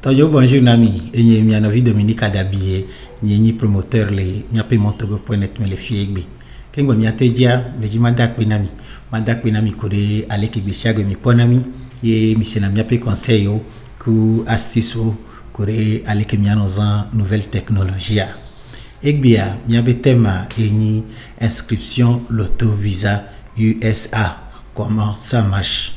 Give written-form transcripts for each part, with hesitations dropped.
Bonjour Nami, et je suis Dominique Adabié, je suis promoteur de Montogo.net, mais les filles. Quand je suis dit, je suis Nami, Nami Kode, Aleki Bessiago, mi ponami, et je suis conseil ku astuce Kode, Aleki Mianozan, nouvelle technologie. Egbia, je thème et inscription l'auto visa USA. Comment ça marche?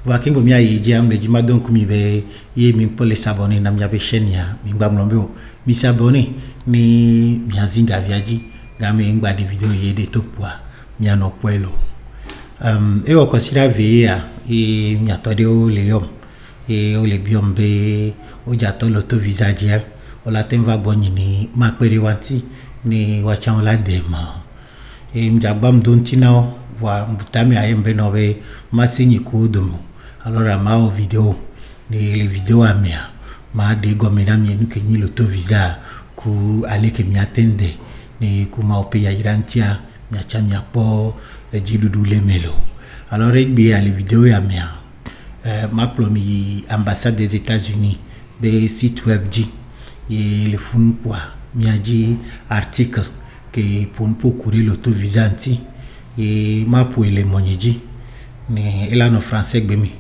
Wakin go mia yijam le juma donc mi be ye mi pour les abonnés na mia be chaîne ya mi ngba mlombe mi s'abonner mi zinga viaji ga mi ngba de vidéo ye de topwa mi ano kwelo e o considère veya e mi atode o le yom e o le biom be o jato l'auto visa dia o la temva boni ni ma pere wanti ni wacha on la dema e mi jabam dontina wa mbutami ayembe no be masini kudumu. Alors ma vidéo les vidéos à mia ma de gomena mi nu ke ni l'auto visa ku ale ke mi attende ni ku ma ope ya irantia mi acha mi apo jidudu le melo. Alors egbe les vidéos ya mia ma plomi ambassade des États-Unis be site web ji et le fun quoi mi a dit article que pour courir l'auto visa anti et ma pour les moniji ni ela no français gbemi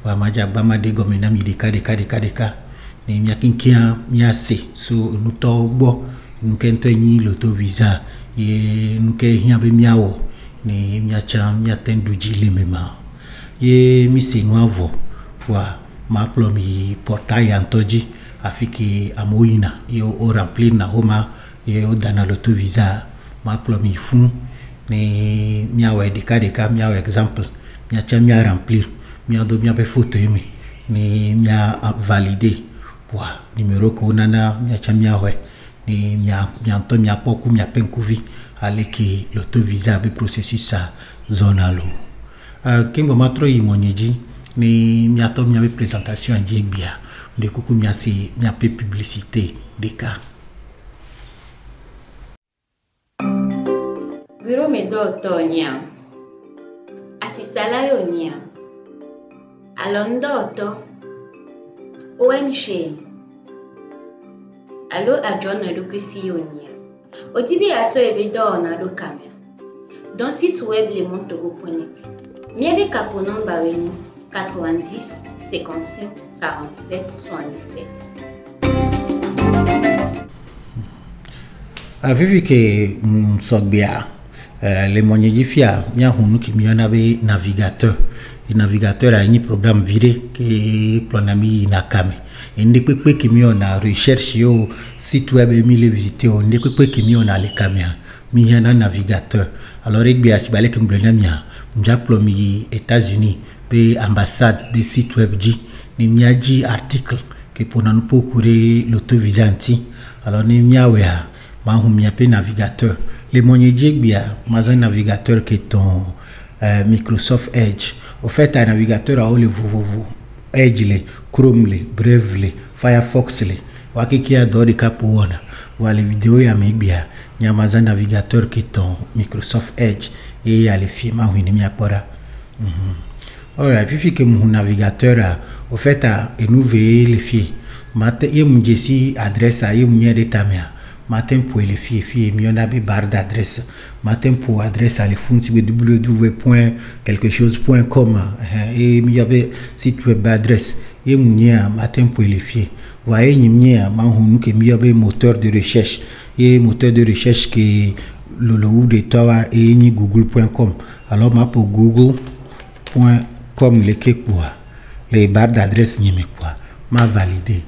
wa maja bama de gomena mi de ka ni miakinkia miase so nuto gbo nkento ni l'auto visa ye nuke hiabe miawo ni miacha miatendu jile mema ye mi se noavo wa ma plomi portail antoji afiki amoina yo o remplir na homa ye o dana l'auto visa ma plomi fun ni miawe de ka miawe exemple miacha mia remplir mia do mia pe photo yemi ni mia valider wa numéro ko nana mia cha mia we ni mia to mia poku mia penkuvi aleki l'auto visa be processus sa zonalo kimbo matro yimonyeji ni mia to mia be présentation en bia de kuku mia si mia pe publicité de cas Viro me do tonya asisala yonya Alondoto ONG Allo adjona lokusionia Otibi aso ebedo na lo kamera dans site web lemontogo.net miebe kaponon baweni 90 55 47 77 Vivi ke sogbia les monyeji fia mia hunu ki miona be navigateur et navigateur a un programme viré que planami nakame et ne peut pas qui miona recherche yo site web mi le visiter on ne peut pas qui miona les caméras mi yana navigateur alors ek bia sibale ke mblenamia mja plomi États-Unis be ambassade de site web ji ni miaji article que pour nan pour courir l'auto visanti alors ni miawea ma humia pe navigateur les monyeji bia mazan navigateur que ton Microsoft Edge. Au fait, un navigateur a le www, Edge, Chrome, Brave, Firefox, wakiki a d'or de capouona. Ou les vidéos ya megbia, ni Amazon navigateur qui est ton Microsoft Edge et ya les films à winimia pora. Ora, fifi que mon navigateur au fait a renouvelé les filles. Mate ye mjesi adresse a ye mnye de tamia. Matin pour les filles miona be barre d'adresse matin pour adresse à les fonds www.quelquechose.com et miabe site web adresse et mounia matin pour les filles voyez nimnia ma hunu ke miabe moteur de recherche et moteur de recherche que le de toi et ni google.com alors ma pour google.com les kekwa les barres d'adresse ni me quoi ma validé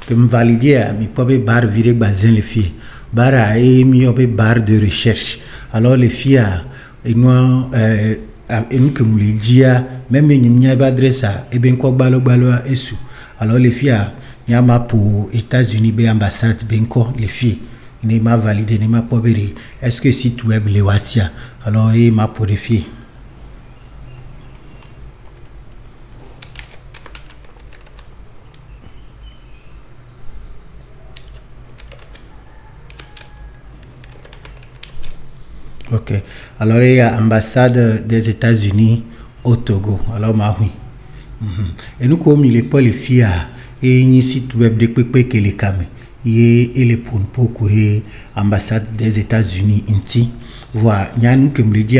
que me valider mi pobe bar viré bazin les filles bar a mi obe bar de recherche alors les filles et nous que nous les dia même ni mia adresse et ben ko balo esu alors les filles ni ma pour États-Unis be ambassade ben ko les filles ni ma validé ni ma pobe est-ce que site web les wasia alors et ma pour les filles. Ok. Alors, il y a l'ambassade des États-Unis au Togo. Alors, ma oui. Et nous, comme il est pas les filles, et ni site web de pepe que les camé et les pour courir ambassade des États-Unis inti voilà nyan que me dit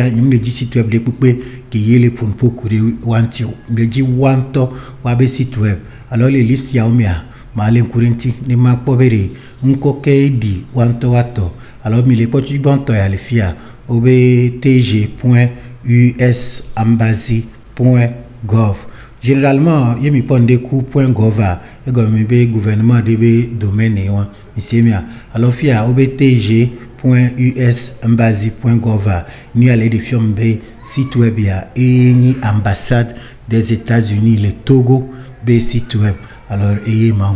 site web de pepe que les pour courir wanti me dit wanto wabe site web alors les listes ya omia malen courinti ni ma pobere unko ke di wanto wato alors mi les potu banto ya le fia obtg.usambassy.gov. Généralement, il y a des coups.gov et le gouvernement de domaine. Alors, il y a obtg.usambassy.gov. Nous allons des firmes de site web et l'ambassade des États-Unis, le Togo, des sites web. Alors, il y a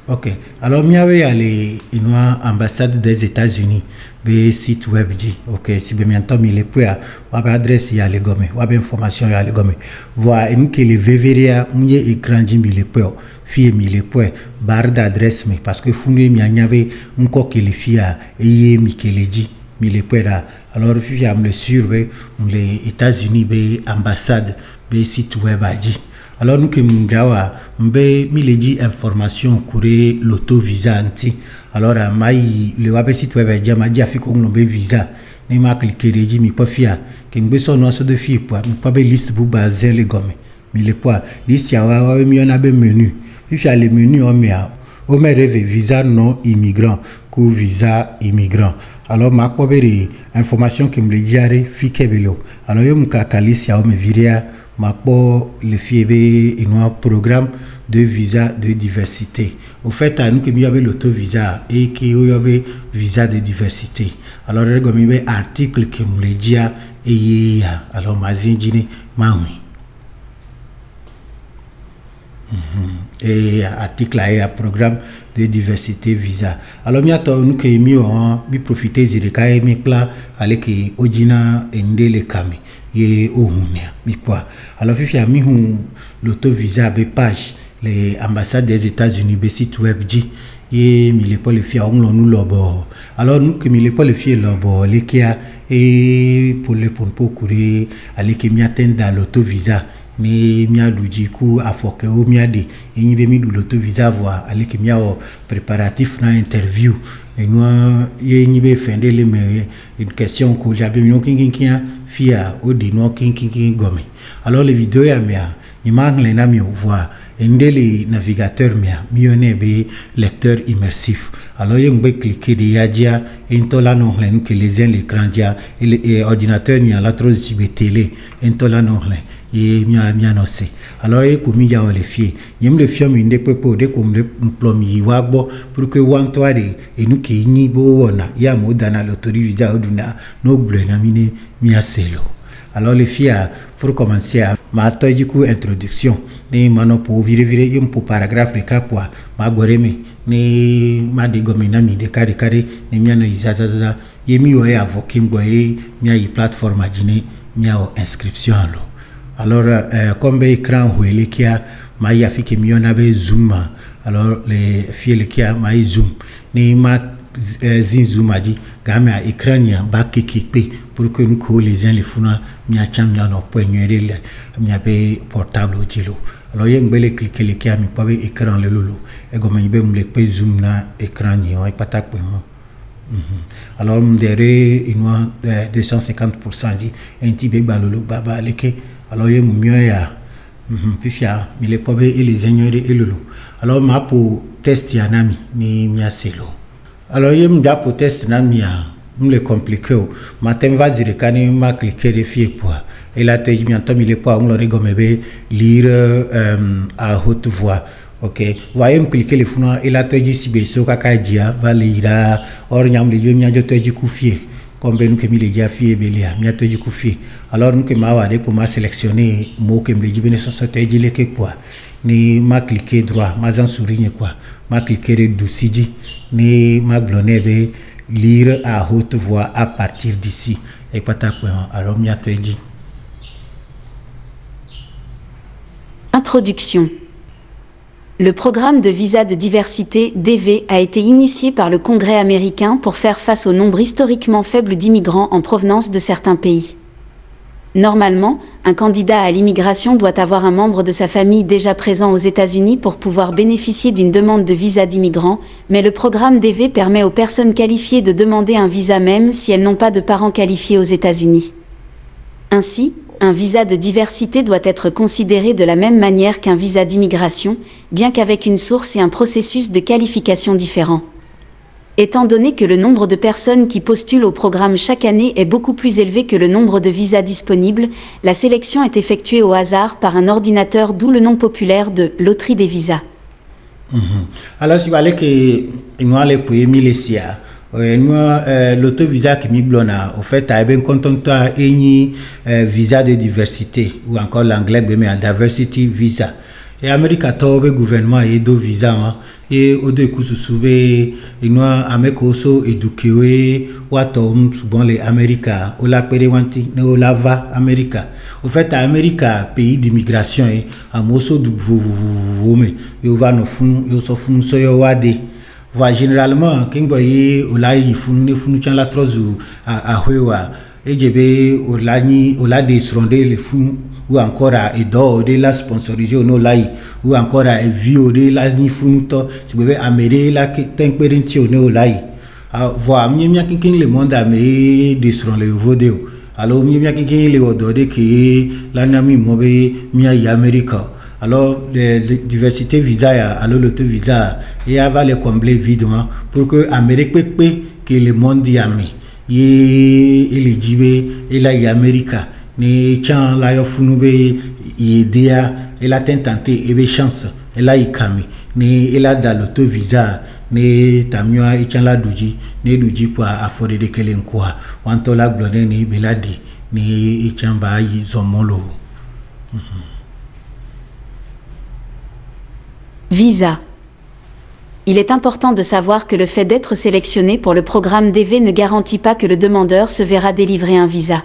ok, alors il y a une ambassade des États-Unis, des sites web, ok, si bien entendu, il est à l'adresse, il y a les gommes, il y a l'information, il y a les gommes. Voilà, et nous que les VVRA, il y a écran, il y a fille, il y a barre d'adresse, mais parce que vous n'avez pas un coq qui les filles, et il y a les dit, il y a alors, il y a le sur les États-Unis, des ambassades, des sites web, alors nous que m'gawa m'be miledi information courir l'auto-visa anti alors mai le web site web dia ma dia fi ko ngombe visa ni ma cliquer reji mi pas fia que m'be son no so de fi pour mi pas be liste bu baser les gomme mi le quoi liste ya wa mi on a be menu fi fia le menu on me rêve visa non immigrant ou visa immigrant alors ma ko be information que me le diare fi kebelo alors yo m'ka kalis ya o me viria ma le fiebe un programme de visa de diversité. Au fait, à nous que nous avons l'auto-visa et qui avait visa de diversité. Alors, il y a un article qui me dit et alors ma zingine maui. Et article est un programme de diversité visa. Alors nous que nous profiter de cas mi pla avec ojina ende le kami et ohunia mi quoi. Alors fifi a mis l'auto visa be page les ambassades des États-Unis be site web dit et mi le pas le fia on nous lobo. Alors nous que mi le pas le fia lobo les kia et pour courir avec mi atteindre dans l'auto visa ni mia luji ku afoke o mia de yin be mi du l'auto visa voir aller que mia o préparatif na interview et nous yin be fende le me une question ko jabe mi kinkin fia o de no kinkin gomme alors les vidéos ya mia ni mangle na mi voir endele navigateur mia mi be lecteur immersif alors yin be cliquer de yadia intola non len que les l'écran dia et ordinateur ni la trop de télé intola non len et mia nossé alors et pour mi ya le fier yem le fier mi ndé pepo de comme le plomi wagbo pour que wantoare et nous qui ni bo wona ya modana l'autorité oduna no bleu na mine mia selo alors le fier pour commencer ma to du coup introduction ni mano pour vire yem pour paragraphe recap quoi ma goremi ni ma de gomina mi de carré ni mia no izazaza yemi o ya avokim boye mia yi plateforme adine mia o inscription lo. Alors, comme l'écran où il y a ma fi mi on avait zoom alors les filles qui a ma zoom ni ma zoom a dit game à écran ya ba kéké pour que nous ko les uns les funa mi a cham ya no poignere mi a portable jilo alors yeng bele cliquer le qui a mi pas écran le lolo et comme il be me le zoom na écran ni on pas tak alors derrière une 250% dit un petit bé balolo baba leke alors il mieux ya fifia mi le pobe et les ignorer et lolo alors ma pour test ya nami mi mia selo alors il me pour test nami ya me compliqué matin va dire kani ma cliquer de fier pour et là tu bientôt mi le pas on le rigombe lire à haute voix. Ok, voyez me cliquer les funa et là tu dis si beso kaka dia va lire or nyam le yomia je te dis coufier comme nous que mi le dia fier belia mi te dis coufier alors nous que ma wade pour ma sélectionner mot que me le dit société dit le que quoi ni ma cliquer droit ma en souligne quoi ma cliquer de douciji ni ma glonner be lire à haute voix à partir d'ici et pas ta point alors mi te dit introduction. Le programme de visa de diversité DV a été initié par le Congrès américain pour faire face au nombre historiquement faible d'immigrants en provenance de certains pays. Normalement, un candidat à l'immigration doit avoir un membre de sa famille déjà présent aux États-Unis pour pouvoir bénéficier d'une demande de visa d'immigrant, mais le programme DV permet aux personnes qualifiées de demander un visa même si elles n'ont pas de parents qualifiés aux États-Unis. Ainsi, un visa de diversité doit être considéré de la même manière qu'un visa d'immigration, bien qu'avec une source et un processus de qualification différents. Étant donné que le nombre de personnes qui postulent au programme chaque année est beaucoup plus élevé que le nombre de visas disponibles, la sélection est effectuée au hasard par un ordinateur, d'où le nom populaire de loterie des visas. Alors, si vous allez que nous allons pour Emilesia, l'auto visa qui m'y au fait, à bien content visa de diversité ou encore l'anglais mais un diversity visa. Et Amérique a le gouvernement et deux visas et au deux coups sous et nous Amérique aussi éduqué ou attend souvent les Américains ou la péréwanti ou la va Amérique. Au fait à Amérique pays d'immigration et à mosso du vous mais il va nous font il se font so yo wade. Voilà généralement quand voyez au là il font la trosse à Huwa et j'ai au là des rondés les fous ou encore à Edo de la sponsorisé au là ou encore à Vio de la ni funuto si vous voulez améré la que tempérinti au là voilà mieux quelqu'un le monde améré des rondés vodéo alors mieux quelqu'un le odoré que la nami mauvais mieux Amérique alors la diversité visa alors l'auto visa et va les combler vide pour que Amérique peut que le monde y amé et éligible et là y Amérique ni chan la yo funube idea et la tenté et be chance et là y kami ni et là dans l'auto visa ni tamioa et chan la duji ni duji quoi affordé de kelen quoi wanto la blonde ni belade ni chan ba yi zomolo. Visa. Il est important de savoir que le fait d'être sélectionné pour le programme DV ne garantit pas que le demandeur se verra délivrer un visa.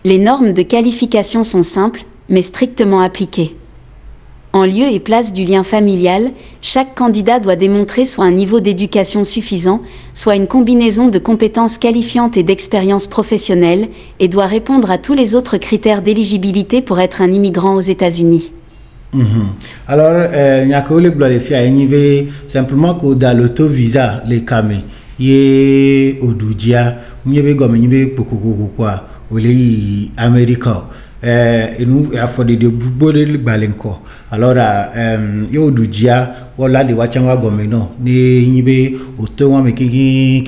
Les normes de qualification sont simples, mais strictement appliquées. En lieu et place du lien familial, chaque candidat doit démontrer soit un niveau d'éducation suffisant, soit une combinaison de compétences qualifiantes et d'expérience professionnelle, et doit répondre à tous les autres critères d'éligibilité pour être un immigrant aux États-Unis. Alors, il y a que les blocs de simplement que dans l'auto visa, les camés, il y a au Doudia, il y a beaucoup quoi, au les Américains, et nous, il faut des bouts de balenco. Alors, il y a au Doudia, voilà, les Wachanga Gomeno, ni y a au Towa, mais qui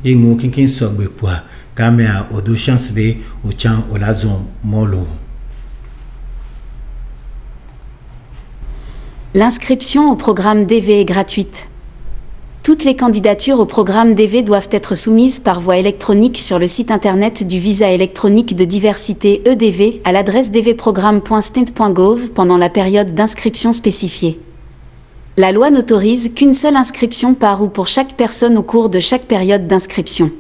nous, qui s'occupent quoi, camé au deux chances B, au Chan, au Lazon, Molo. L'inscription au programme DV est gratuite. Toutes les candidatures au programme DV doivent être soumises par voie électronique sur le site internet du Visa électronique de diversité EDV à l'adresse dvprogramme.state.gov pendant la période d'inscription spécifiée. La loi n'autorise qu'une seule inscription par ou pour chaque personne au cours de chaque période d'inscription.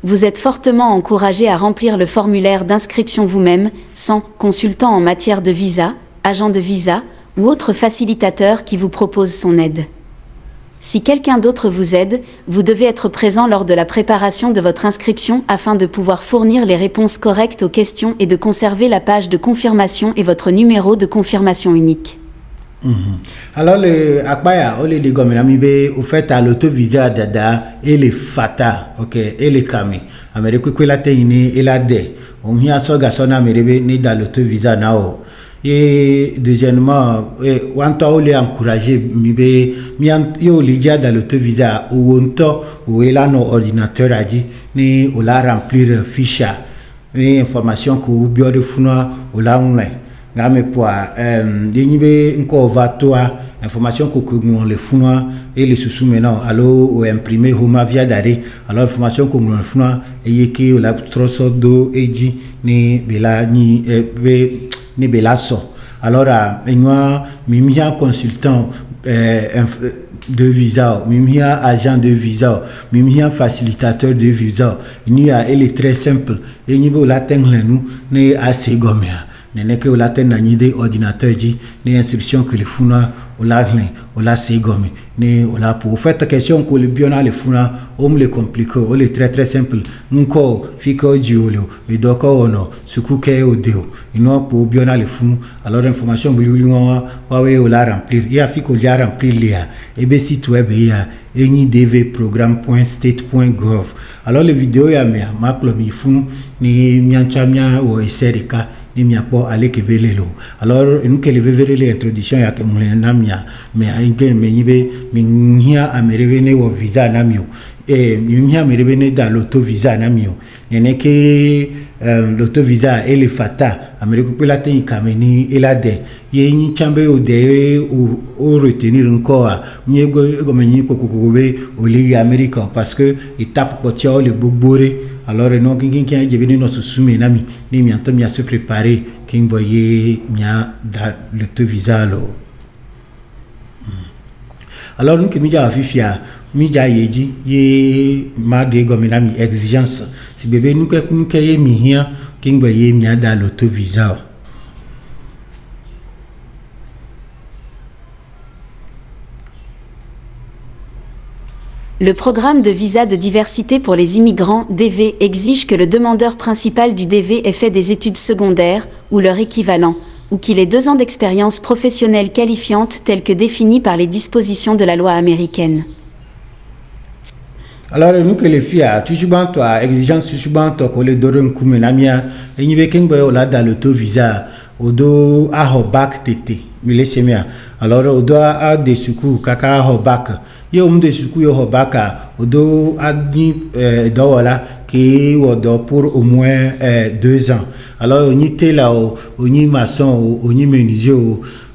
Vous êtes fortement encouragé à remplir le formulaire d'inscription vous-même, sans consultant en matière de visa, agent de visa, ou autre facilitateur qui vous propose son aide. Si quelqu'un d'autre vous aide, vous devez être présent lors de la préparation de votre inscription afin de pouvoir fournir les réponses correctes aux questions et de conserver la page de confirmation et votre numéro de confirmation unique. Alors, les Akbaya, les Gomenamibe, au fait, à l'auto-visa Dada et les Fata, ok, et les Kami. Amérique, la Téine et la D. On y a so gasona merebe ni dans l'auto-visa nao. Et deuxièmement, on les encourager, yo lidia dans l'auto-visa ou ou il a nos ordinateurs à dire ni ou la remplir fiche, ni information que ou bio de funa ou la on est. Game poa, nibe encore va toi information que nous les funa et les sous maintenant alors ou imprimer homa via d'arrêt alors information que nous funa et qui ou la trosso do eji ni bela ni belasso. Alors moi mimia consultant de visa, mimia agent de visa, mimia facilitateur de visa. Il y a elle est très simple et niveau latin nous n'est assez gommé. n'est que la tête n'anide ordinateur dit les instructions que les funa au la glin au la segome ne au la pour faire question que le biona les funa on le compliqué on le très simple nko fiko diolo et donc ono sukuke au deo ino pour biona les funu alors information bulu wawe au la remplir il a fiko ya remplir lia et be site web ya enidvprogram.state.gov alors les vidéos ya ma plomi funu ni mianchamia ou eserika ni miapo ale kebelelo alors nous que le verrez l'introduction ya que namia mais ainge menyibe minhia amerevene wo visa namio et minhia amerevene da l'auto visa namio nene que l'auto visa et le fata ameriko la tin kameni et la de yeni chambe o de o retenir encore nyego menyi kokokobe o li américain parce que étape potia le bogbore alors non qui a jebini no susumi nami ni mi anto mi a se préparer king boye mia da l'auto visa lo alors nous que mi ja afifia mi ja yeji ye ma de gomina mi exigence si bébé nous que ye mi hia king boye mia da l'auto visa. Le programme de visa de diversité pour les immigrants DV exige que le demandeur principal du DV ait fait des études secondaires ou leur équivalent, ou qu'il ait 2 ans d'expérience professionnelle qualifiante telle que définie par les dispositions de la loi américaine. Alors nous que les filles toujours toi exigence toujours toi que les dorons comme namia et ni vekin boy ola dans l'auto visa odo a hobak tete mi laisse mia alors odo a de suku kaka hobak yo de suku yo hobaka odo a ni dola qui odo pour au moins 2 ans alors on y était là on y maçon on y menuisier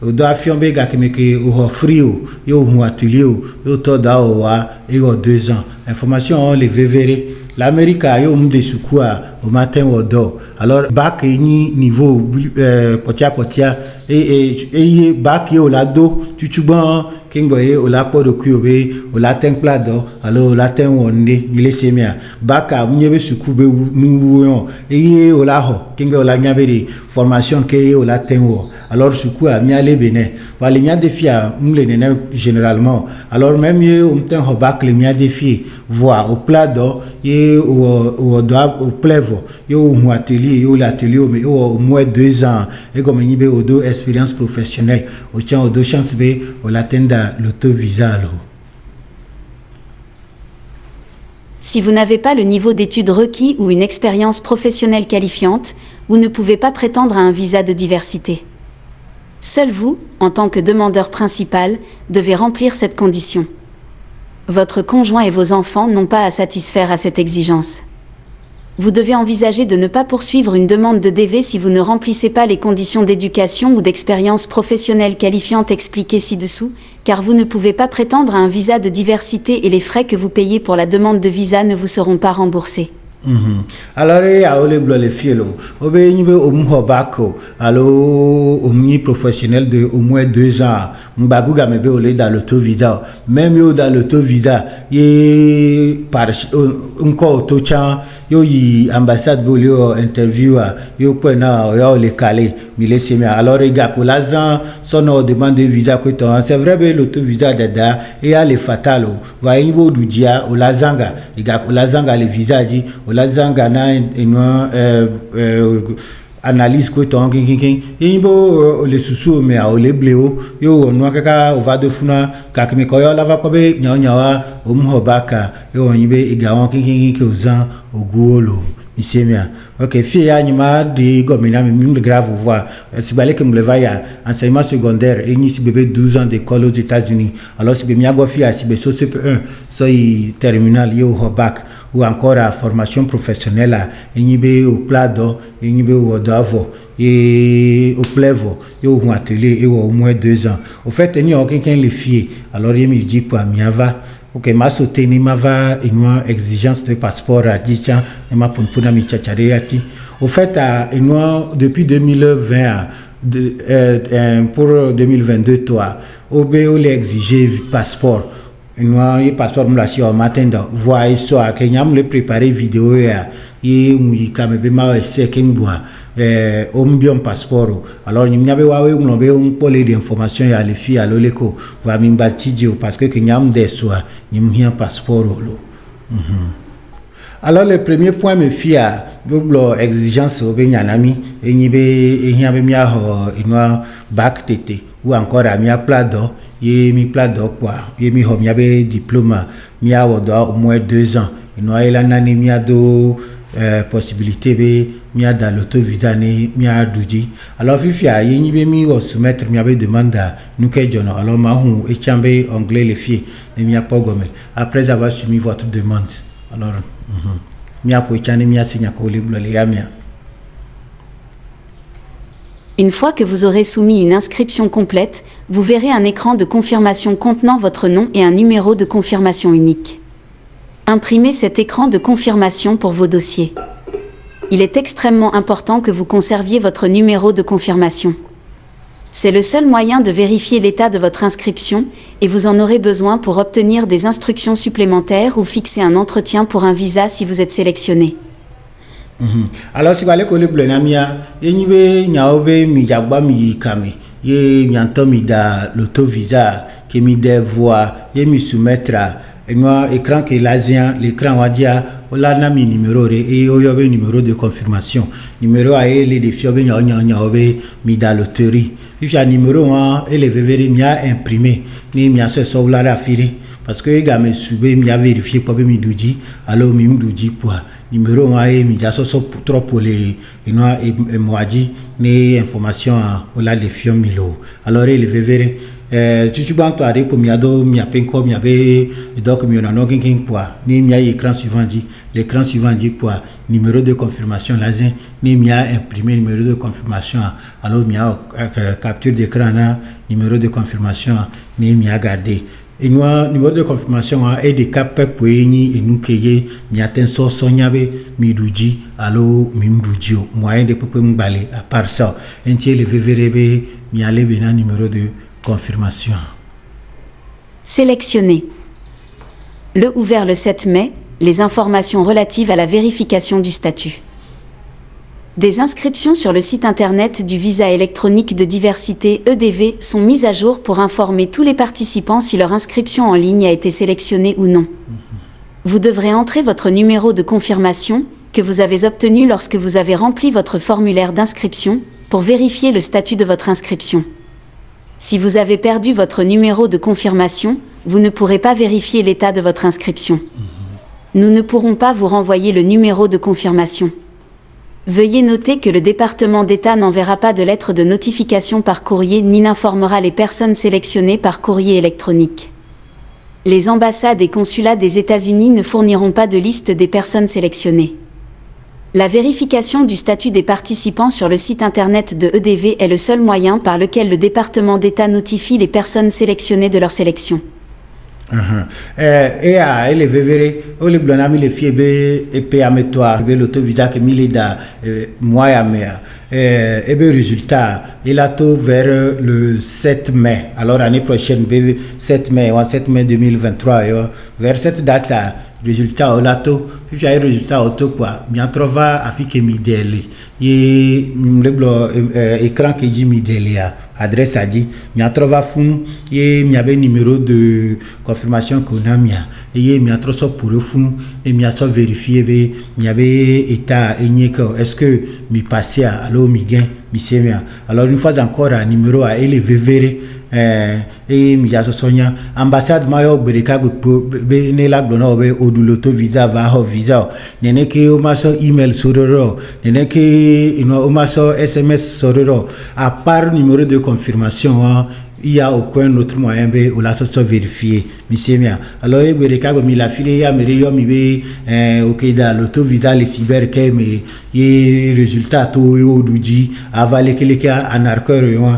odo a fiombe ga que o frio yo un atelier yo to da o et 2 ans information on les verrait l'Amérique a eu de secours au matin au dos alors bac ni niveau potia et bac yo lado tutuban kingboye au la po de kuobe au latin plado alors au latin onde milesemia bac a nyebe secours be nous et au la ho kingbo la nyabere formation ke au latin wo alors secours a miale benin wale nya défi a mlenene généralement alors même yo mten ho bac le mia défi voir au plado et au plevo yo un atelier yo l'atelier mais au moins 2 ans et comme ni be au do expérience professionnelle au tient au do chance be au latenda l'auto visa. Si vous n'avez pas le niveau d'études requis ou une expérience professionnelle qualifiante, vous ne pouvez pas prétendre à un visa de diversité. Seul vous, en tant que demandeur principal, devez remplir cette condition. Votre conjoint et vos enfants n'ont pas à satisfaire à cette exigence. Vous devez envisager de ne pas poursuivre une demande de DV si vous ne remplissez pas les conditions d'éducation ou d'expérience professionnelle qualifiante expliquées ci-dessous, car vous ne pouvez pas prétendre à un visa de diversité et les frais que vous payez pour la demande de visa ne vous seront pas remboursés. Alors il y a les filles alors professionnel de au moins 2 ans m'bagouga mebe olé dans l'auto visa même yo dans l'auto visa y par encore tout temps yo y ambassade bolio interview yo pena yo le calé mille semia alors il gars lazan son demande de visa que c'est vrai que l'auto visa dada et a les fatalo va yibo dudia o lazanga il gars lazanga le visa dit o lazanga na analyse que ton king yibo le susu mais o le bleu yo no kaka o va de funa ka me ko yo lava ko be nyawa o mhobaka yo yibe igawon king que ozan o guolo Misemia. Ok, fille anima de gomina me grave voir. Si balé que me le vaille enseignement secondaire et ni si bébé 12 ans d'école aux États-Unis. Alors si bébé miago fille si bébé sauce 1 so terminal yo au bac ou encore à formation professionnelle et ni bé au plado et ni bé au davo et au plevo yo au atelier et au moins 2 ans. Au fait ni aucun les filles. Alors il me dit pour miava ok, ma sauté ni ma va une exigence de passeport à 10 ans, ni ma pour mi tchachariati. Au fait, depuis 2020 pour 2022, toi, OBO les exiger passeport. Une passeport me l'a si au matin, voyez ça, que nous le préparé vidéo ye mui kame be ma ese kengboa ombion passeport alors ni nyabe wawe nglobe un pole d'information ya le fi alo leko wa mimba tijio parce que nyam de soa ni mhia passeport lo. Alors le premier point me fia double exigence au benyanami et ni be hiabe mia ho inwa bac tt ou encore à mia plado ye mi plado quoi ye mi ho mia be diplôme mia wodo au moins 2 ans inwa ela nani mia do possibilité be mia dans l'auto-vidane mia douji alors fifia ye ni be mi o soumettre mia be demande nous que jono alors ma hu e chambe anglais les filles ne mia pas gomme après avoir soumis votre demande alors une fois que vous aurez soumis une inscription complète, vous verrez un écran de confirmation contenant votre nom et un numéro de confirmation unique. Imprimez cet écran de confirmation pour vos dossiers. Il est extrêmement important que vous conserviez votre numéro de confirmation. C'est le seul moyen de vérifier l'état de votre inscription et vous en aurez besoin pour obtenir des instructions supplémentaires ou fixer un entretien pour un visa si vous êtes sélectionné. Alors si vous allez coller le namia, yenibe nyaobe mi jagba mi kame, ye mianto mi da l'auto visa, que mi devoir, ye mi soumettre et moi écran que l'asien, l'écran va dire là na mi numéro et oyobe numéro de confirmation, numéro a les défis obe nyaobe mi da loterie. If y a numéro 1 et les verres mia imprimé ni mia se soula la file parce que ga me sube mia vérifier pour me douji alors mi douji pour numéro 1 et mi da so trop pour les et moi dit ni information on la les fions milo alors les verres tu banto are pour mi ado mi apenko mi abe donc mi on a no king pour ni mia écran suivant dit l'écran suivant dit pour numéro de confirmation là ni mia imprimé numéro de confirmation alors mia capture d'écran numéro de confirmation ni mia garder et nous numéro de confirmation et des cap pour ni et nous keye mi aten so sonyabe mi duji alors mi mdujio moyen de pour m'baler à part ça entier le verrebe mi aller bena numéro de confirmation. Sélectionnez. Le ouvert le 7 mai, les informations relatives à la vérification du statut. Des inscriptions sur le site internet du visa électronique de diversité EDV sont mises à jour pour informer tous les participants si leur inscription en ligne a été sélectionnée ou non. Vous devrez entrer votre numéro de confirmation, que vous avez obtenu lorsque vous avez rempli votre formulaire d'inscription, pour vérifier le statut de votre inscription. Si vous avez perdu votre numéro de confirmation, vous ne pourrez pas vérifier l'état de votre inscription. Nous ne pourrons pas vous renvoyer le numéro de confirmation. Veuillez noter que le département d'État n'enverra pas de lettre de notification par courrier ni n'informera les personnes sélectionnées par courrier électronique. Les ambassades et consulats des États-Unis ne fourniront pas de liste des personnes sélectionnées. La vérification du statut des participants sur le site internet de EDV est le seul moyen par lequel le département d'État notifie les personnes sélectionnées de leur sélection. Et à les verres, au les blancs, les fiebes et péamétoires, l'autovida que milida, moi à mea. Et bien résultat, il a tout vers le 7 mai. Alors l'année prochaine, 7 mai, 2023, vers cette date. Résultat au lato puis j'ai résultat auto quoi mi trova afike mi deli ye mleblo écran que dit mi deli adresse a dit mi trova fun ye mi avait numéro de confirmation qu'on a mia et mi tro so pour fun et mi a so vérifier be mi avait état enyeko est-ce que mi passé alors mi gain mi semia alors une fois encore un numéro à élever verre et mi jaso sonya ambassade mayo bereka be ne la glona be oduloto visa va ho visa nene ke o maso email sororo nene ke o maso SMS sororo à part numéro de confirmation il y a aucun autre moyen be ou la so vérifier monsieur mia alors e bereka go mi la file ya mere yo mi be OK da l'auto visa les cyber ke me ye résultat to oduji avale kele ke anarceur yo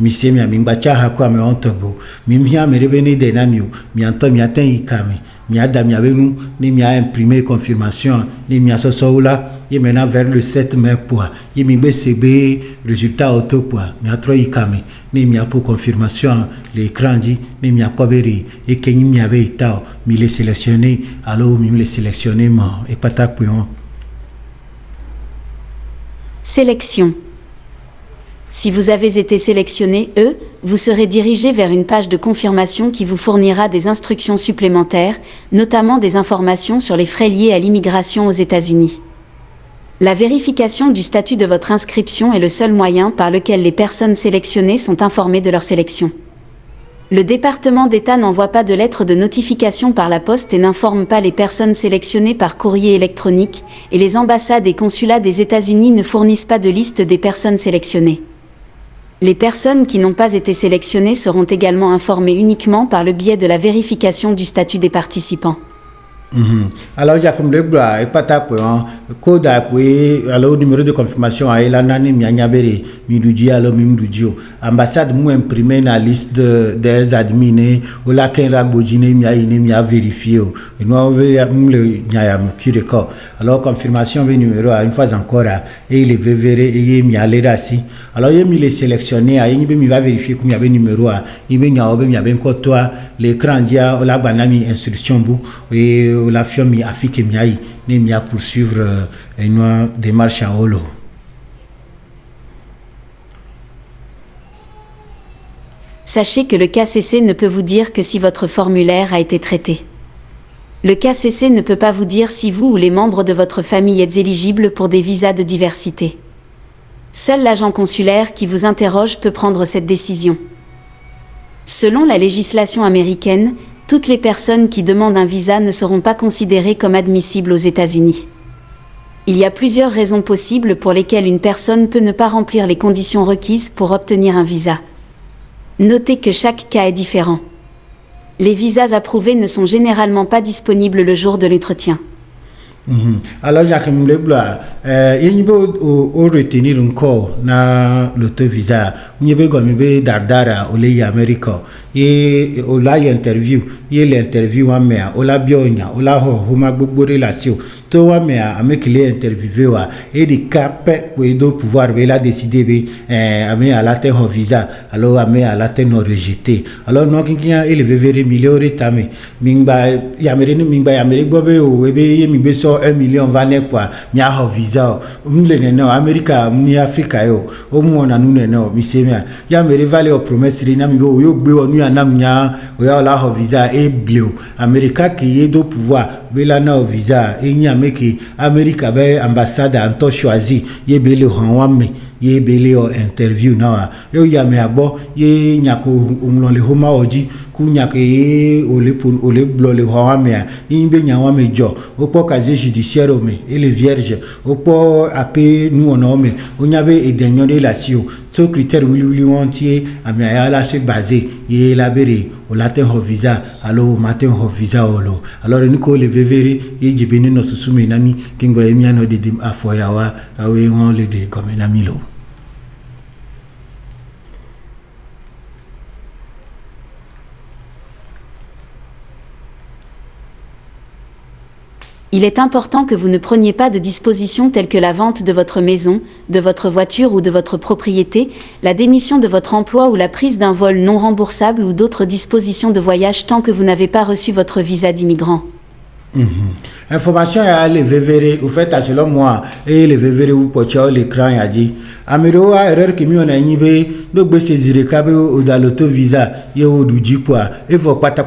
Monsieur mi amimbacha hakwa me ontobo mimia merebeni de namio mi anto mi aten ikame mi ada mi abenu ni mi a imprimé confirmation ni mi asosoula et maintenant vers le 7 mai poa et mi bcb résultat auto poa mi a trop ikame ni mi a pour confirmation l'écran dit ni mi a pas beri et que ni mi avait état mi les sélectionner alors mi les sélectionner et patak point Sélection. Si vous avez été sélectionné, vous serez dirigé vers une page de confirmation qui vous fournira des instructions supplémentaires, notamment des informations sur les frais liés à l'immigration aux États-Unis. La vérification du statut de votre inscription est le seul moyen par lequel les personnes sélectionnées sont informées de leur sélection. Le département d'État n'envoie pas de lettre de notification par la poste et n'informe pas les personnes sélectionnées par courrier électronique, et les ambassades et consulats des États-Unis ne fournissent pas de liste des personnes sélectionnées. Les personnes qui n'ont pas été sélectionnées seront également informées uniquement par le biais de la vérification du statut des participants. Alors, il y a comme le bras, et pas code alors numéro de confirmation à Elanani Mianyabere, Midudia, alors Mimdudio. Ambassade mou imprimé la liste des adminés, ou la Kenra Bodine, mia vérifié, et nous avons le Nyayam Kureko. Alors, confirmation de numéro à une fois encore, et il est vévéré, et il y a les racis. Alors, il est sélectionné, il va vérifier comme il y avait numéro, il y a bien toi, l'écran dia, la banami instruction bou, et la firme Afrique miaï ne mia poursuivre une démarche à Olo. Sachez que le KCC ne peut vous dire que si votre formulaire a été traité. Le KCC ne peut pas vous dire si vous ou les membres de votre famille êtes éligibles pour des visas de diversité. Seul l'agent consulaire qui vous interroge peut prendre cette décision. Selon la législation américaine, toutes les personnes qui demandent un visa ne seront pas considérées comme admissibles aux États-Unis. Il y a plusieurs raisons possibles pour lesquelles une personne peut ne pas remplir les conditions requises pour obtenir un visa. Notez que chaque cas est différent. Les visas approuvés ne sont généralement pas disponibles le jour de l'entretien. Alors, il y a comme le blanc, il faut retenir encore na l'auto-visa. Il y a comme dardara au lait américain. Et au la interview, il y a l'interview à mea, au la bionia, au la homa beaucoup relation. Tout à mea avec les interviewés et des capes pour aider pouvoir la décider à à la terre visa. Alors à la terre non rejeté. Alors non qui a élevé vers millions de tamé. Mingba yamerine mingba Amérique bobe ou ebe mingbe so 1 million vané quoi. Mia visa. Mle no America ni Africa yo. O mo na nu no mi se mia. Yamere vale o promesse rina mi bo yo gbe onu anamnya o ya la visa e bleu. America qui est do pouvoir bela na visa e nya meki America be ambassade anto choisi ye bele hanwame ye bele o interview na yo ya me abo ye nyako umlon le homa oji ku nyake ye ole blo le hanwame imbe nyanwame jo opo casier judiciaire me et les vierges opo ape nous on me onyabe edenyo de la sio so critère wili wontier amaya la se basé ye la bere o latin ho visa alors matin ho visa olo alors niko le vevere ye jibeni no susume nami kingo emiano de afoyawa awe on le de comme nami lo. Il est important que vous ne preniez pas de dispositions telles que la vente de votre maison, de votre voiture ou de votre propriété, la démission de votre emploi ou la prise d'un vol non remboursable ou d'autres dispositions de voyage tant que vous n'avez pas reçu votre visa d'immigrant. Information à les vévérés, vous faites selon moi, et les vévérés ou pocho l'écran a dit. Amiro a erreur qui m'y on a inhibé, donc be saisir cabe ou dans l'auto visa, yo du jipwa, et vos pata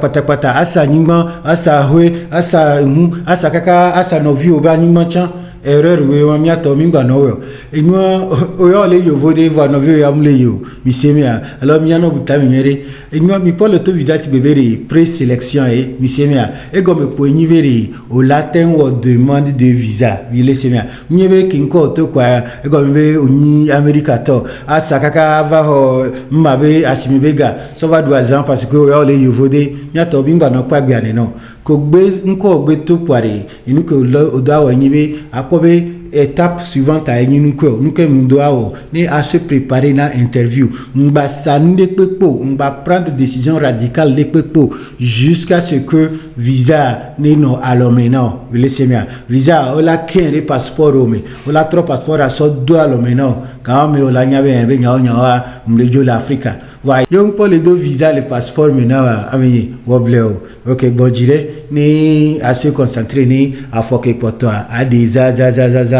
asa nima, asa hue, asa kaka, asa novi au baniment chan. Erreur we wa miato mimba no e no o le yo vode va no ve am le yo mi semia alors mi ano butami mere e no mi pole to visage bebere présélection e mi semia e go me po ni vere au latin ou demande de visa mi le semia mi be kinko to kwa e go me oni america to asa kaka va ho mbabe asimibega so va 2 ans parce que o le yo vode miato bimba no kwa gbe ane no ko gbe nko gbe to poire inu ko o da wa nyibe akobe étape suivante à nous que nous doit ni à se préparer dans interview mba sande pepo mba prendre décision radicale de pepo jusqu'à ce que visa ne no alomeno laissez moi visa ola ken passeport o me ola trop passeport à so do alomeno quand me ola nyabe be nyawa mlejo l'Afrique ouais yon pour les deux visas le passeport maintenant ami wobleo ok bon dire ni à se concentrer ni à foker pour toi à des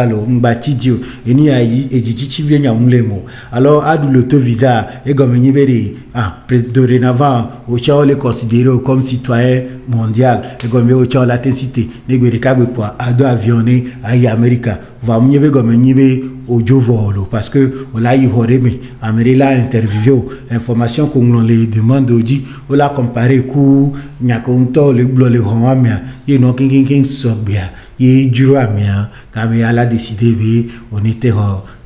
visa lo mbati dio eni ayi ejijichi bien ya mlemo alors adu l'auto visa et comme ni beri dorénavant au chao le considéré comme citoyen mondial et comme au chao la intensité ne beri kabwe pour ado avionné ayi America va mnyebe comme ni be audio volo parce que on a eu horemi Amérique la interview information qu'on les demande audi on l'a comparé ku nyakonto le blo le homia you know king sobia ye juro amia kame ala décidé bi on était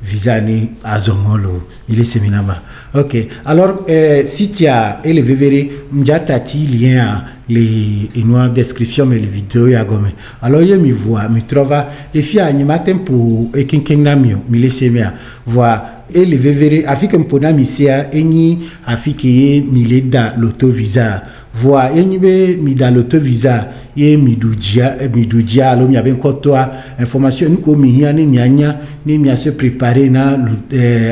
visa ni azomolo il est séminama. OK alors si tu as élevé véré mjatati lien les noix description mais les vidéos ya gomme alors je mi vois mi trova les filles animatem pour king namio mi laisse mia voir et le véré afike mpona misia eni afike mi leda l'auto visa voir eni be mi da l'auto visa ye midujia lo mi aben kotoa information ni ko mi hia ni mianya ni mi se préparer na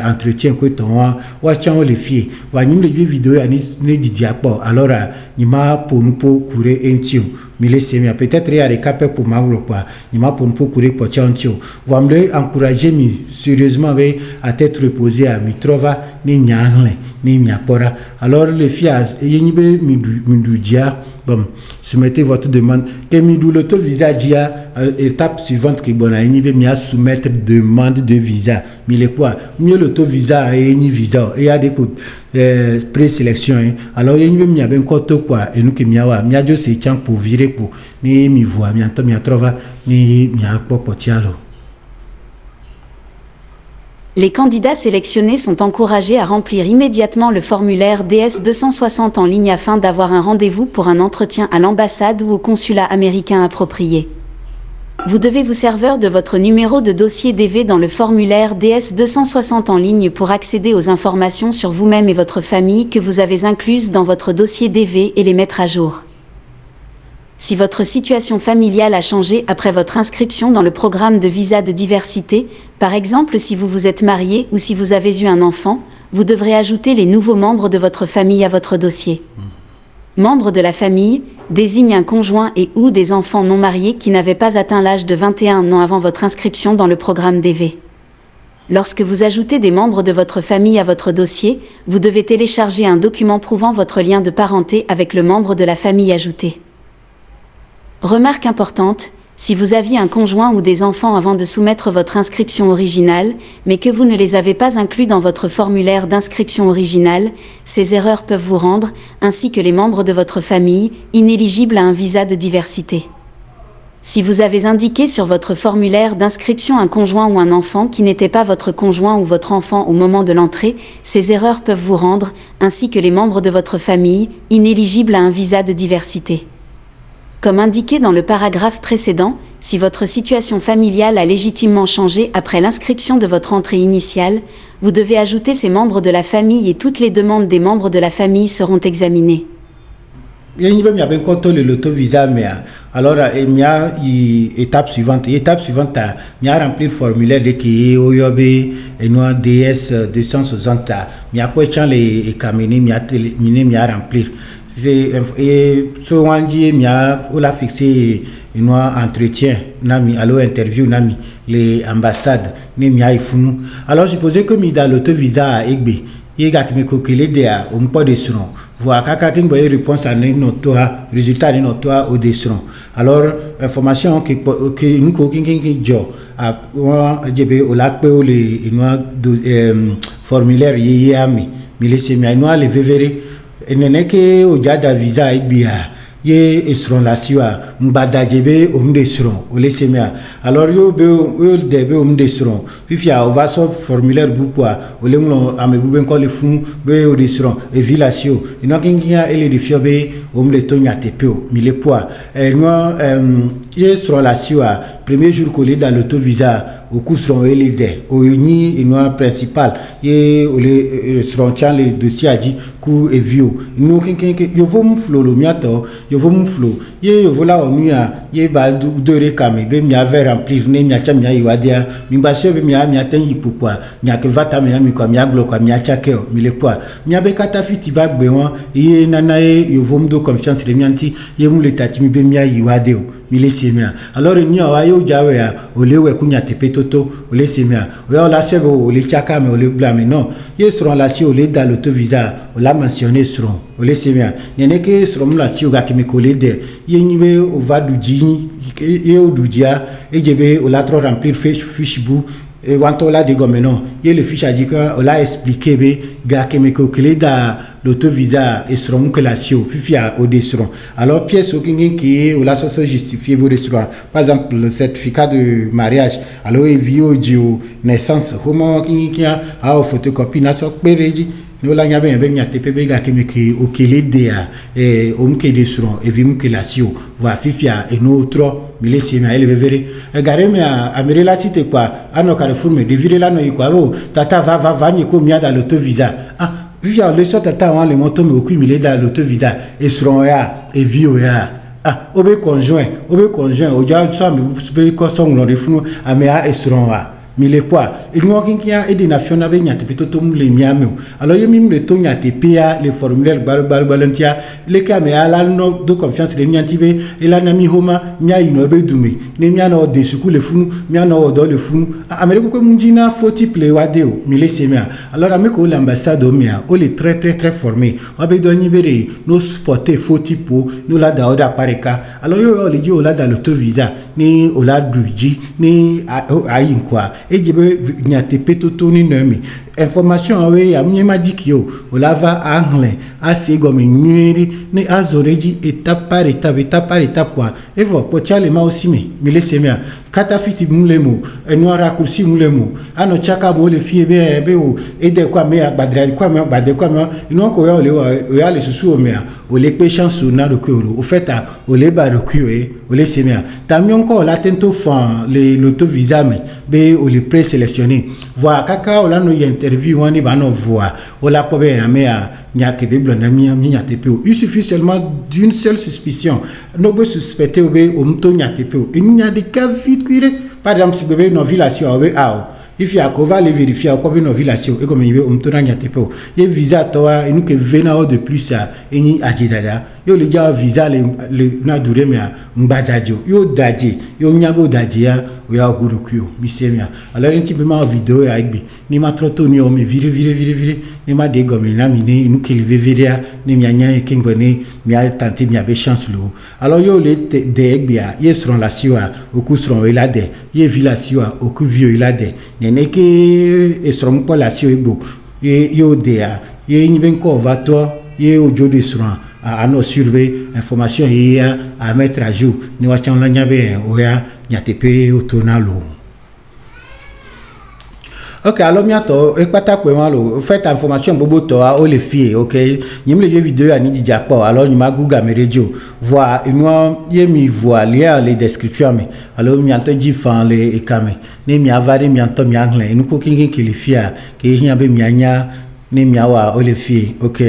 entretien ko ton wa chan les filles wa nyim le vidéo ya ni didiapo alors ni ma ponpo kure entio mi laisse mi peut-être ya recap pour ma quoi ni ma ponpo kure pour chantio va me encourager mi sérieusement à tête reposée à mi trova ni nyangle ni miapora alors les filles yeni be midujia bon soumettez votre demande que midou l'auto visa dia étape suivante que bon yeni be mi a soumettre demande de visa mi le quoi mieux l'auto visa et ni visa et a des présélection alors yeni be mi a ben koto quoi et nous que mi a jo se chang pour virer pour ni mi voix mi anto mi a trova ni mi a popotialo. Les candidats sélectionnés sont encouragés à remplir immédiatement le formulaire DS-260 en ligne afin d'avoir un rendez-vous pour un entretien à l'ambassade ou au consulat américain approprié. Vous devez vous servir de votre numéro de dossier DV dans le formulaire DS-260 en ligne pour accéder aux informations sur vous-même et votre famille que vous avez incluses dans votre dossier DV et les mettre à jour. Si votre situation familiale a changé après votre inscription dans le programme de visa de diversité, par exemple si vous vous êtes marié ou si vous avez eu un enfant, vous devrez ajouter les nouveaux membres de votre famille à votre dossier. Membres de la famille désigne un conjoint et ou des enfants non mariés qui n'avaient pas atteint l'âge de 21 ans avant votre inscription dans le programme DV. Lorsque vous ajoutez des membres de votre famille à votre dossier, vous devez télécharger un document prouvant votre lien de parenté avec le membre de la famille ajouté. Remarque importante, si vous aviez un conjoint ou des enfants avant de soumettre votre inscription originale, mais que vous ne les avez pas inclus dans votre formulaire d'inscription originale, ces erreurs peuvent vous rendre, ainsi que les membres de votre famille, inéligibles à un visa de diversité. Si vous avez indiqué sur votre formulaire d'inscription un conjoint ou un enfant qui n'était pas votre conjoint ou votre enfant au moment de l'entrée, ces erreurs peuvent vous rendre, ainsi que les membres de votre famille, inéligibles à un visa de diversité. Comme indiqué dans le paragraphe précédent, si votre situation familiale a légitimement changé après l'inscription de votre entrée initiale, vous devez ajouter ces membres de la famille et toutes les demandes des membres de la famille seront examinées. Il y a bien quand l'auto visa mais alors il y a étape suivante il y a remplir le formulaire de qui oyobe et nous DS 260 il y a pas chance les caminer il y a remplir et souvent dit il y a on l'a fixé une entretien nami alors interview nami les ambassades ni mi a funu alors supposé que mi dans l'auto visa egbe il y a qui me coquiller dia on pas de son voir kaka tin boy réponse à notre résultat de notre au desron alors information que nous ko king jo a djb au lac pe les formulaire yami mi laisser mi no le vevere enene ke o jada visa ibia ye esron la siwa mbada djb o mdesron o laisser mi alors yo be o debe o mdesron fifia o va so formulaire bukwa o le mlo amebu ben ko le fun be o desron e vilasio ino kingia ele de fiobe o mle to nya tepeo mi le poa ye sur la siwa premier jour collé dans l'auto visa au coup sont les dés au uni une principal et les seront les dossiers a dit coup et vieux nous yo vom flow lo miato yo vom flow ye vola onuya ye ba de rekame be mi avait remplir ne mi acha mi iwadia mi ba se be mi aten yipupwa mi akevata mi na mi kwa mi aglo kwa mi acha keo mi le kwa mi abekata fiti bagbe won ye nana ye yo vom do confiance le mianti ye mu le tati mi be mi iwadeo mile semia alors ni awa yo jawe ya ole we kunya tepe toto ole semia o la sebo ole chaka me ole blâme non ye seront là si ole dans l'autovisa on l'a mentionné seront ole semia nene ke seront là si o ga ki me coller de ye nibe o va du jini e o dudia e jebe o la trop remplir fiche bou et quand on l'a dit comme non, il y a le fiche a dit qu'on l'a expliqué, gars qui me coquille dans l'autovisa et seront que la sio, fifia au desron. Alors pièce au qui est ou la sauce justifiée pour desron. Par exemple le certificat de mariage, alors il vit au dio naissance, comment qui a photocopie n'a pas pérédi. Nous la n'avons pas bien TPB gars qui me qui au qui l'aide et au me qui desron et vim que la sio va fifia et nous trop. Mille sima elle veut vérifier. Regardez mais à me relater quoi. À nos carrefours me deviner là nous quoi. Oh tata va ni comme dans l'autovisa. Ah via le sort tata on les motos mais au coup mille dans l'autovisa et seront là et vio là. Ah obe conjoint au diable ça me ko son l'on de fou à me et seront là. Mille quoi et nous qui a aidé nation avec n'y a plutôt tout les miamou alors il mime le ton y a TPA les formulaires balantia les caméras là no de confiance les niantibé et la nami homa nya inobe dumé ne nya no de suku le funu nya no do le funu amérique ko mundina foti play wadeo mille semia alors ameko l'ambassade omia o les très formé abe do nibere no sporter foti po no la da oda pareka alors yo le dit o la da l'autovisa ni o la duji ni ayin quoi et je veux n'y a TP tout ni nomi information oui a m'a dit que yo on va anglais assez comme nuiri ni azoreji étape par étape quoi et voilà pour tiens les mains aussi mais laissez moi katafiti moulemo et noir raccourci moulemo ano chaka bo le fie be o et de quoi mais badra quoi mais bade quoi mais non ko yo le sous o mais o le pe chance na de ko au fait o le ba de ko o le semia tamion ko la tento fan l'autovisa mais be o le présélectionné voilà kaka o la no interview on ba no voix o la ko be mais nya ke be blonda mi nya TPO il suffit seulement d'une seule suspicion no be suspecter o be o mto nya TPO et nya de cas vite par exemple si bébé non violation o be il faut qu'on va aller vérifier à quoi une violation et comme il veut on tourne à TPO il visa toi et nous que venons de plus à et ni adidada yo le gars visa le na duré mais mbadadio yo dadji yo nyabo dadia o ya gurukio misemia alors un petit peu ma vidéo avec bi ni ma troto ni o me vire ni ma de gomme na mini nous que le veria ni nyanya e kingoni mi a tenté mi avait chance lo alors yo le de bia ye seront la siwa au coup seront là de ye violation au coup vieux là de nene que et seront pas la siwa ebo yo de ye ni ben ko va toi ye au jour de seront à nos surveiller information à mettre à jour ni wa chan la nyabe o ya nyatepe o tonalo. Ok, alors bientôt et pas ta lo fait information bobo to a o le fie ok ni me le vidéo à ni di japo alors ni ma Google me radio voir moi ye mi voir lire les descriptions mais alors mi anto di fan les ekame ni mi avare mi anto mi anglais nous ko kin ki le fie ke hian be mi anya ni mi awa o le fie ok.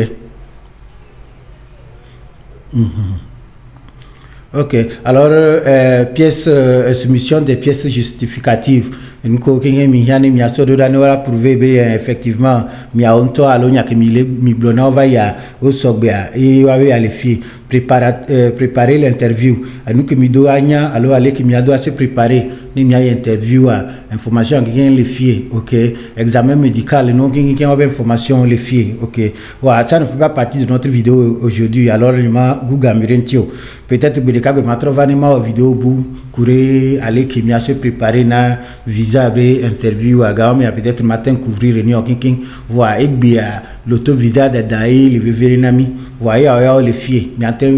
Ok, alors pièce soumission des pièces justificatives. Nous coquins mi yani mi aso do dano la prouver effectivement mi a onto alonya ke mi blona va ya au sogbea et va aller fi préparer l'interview. Nous que mi do anya alors aller que mi a doit se préparer ni mi a interview à information qui les fier ok examen médical non qui a information les fier ok voilà ça ne fait pas partie de notre vidéo aujourd'hui alors il m'a Google Mirentio peut-être que le cas de ma trouver vidéo bout courir aller qui mi a se préparer na visa interview à gars mais peut-être matin couvrir réunion qui voilà et bien l'autovisa de daï le vérinami voyez les fier mi attend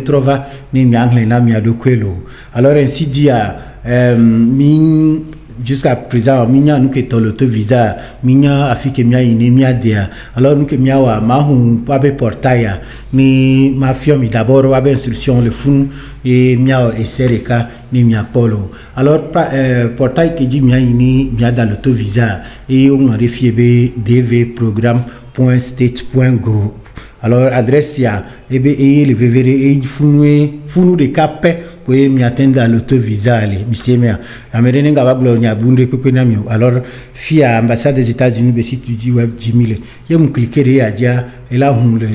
trova ni mi anglais na mi a de quello alors ainsi dit jusqu'à présent minya nous que l'autovisa minya afike mia inemia dia alors nous que mia wa mahu pabe portail ni ma fiomi d'abord wa instruction le fou et mia esereka ni mia polo alors portail qui dit mia ini mia dans l'autovisa et on a refié dvprogramme.state.gov alors adresse ya ebe e le vevere e funu de capé pour m'y attendre à l'autovisa aller monsieur mais américain nga ba gloria bunde pepe na mi alors fi à ambassade des États-Unis be site du web 10 000 ye me cliquer ya dia et là on le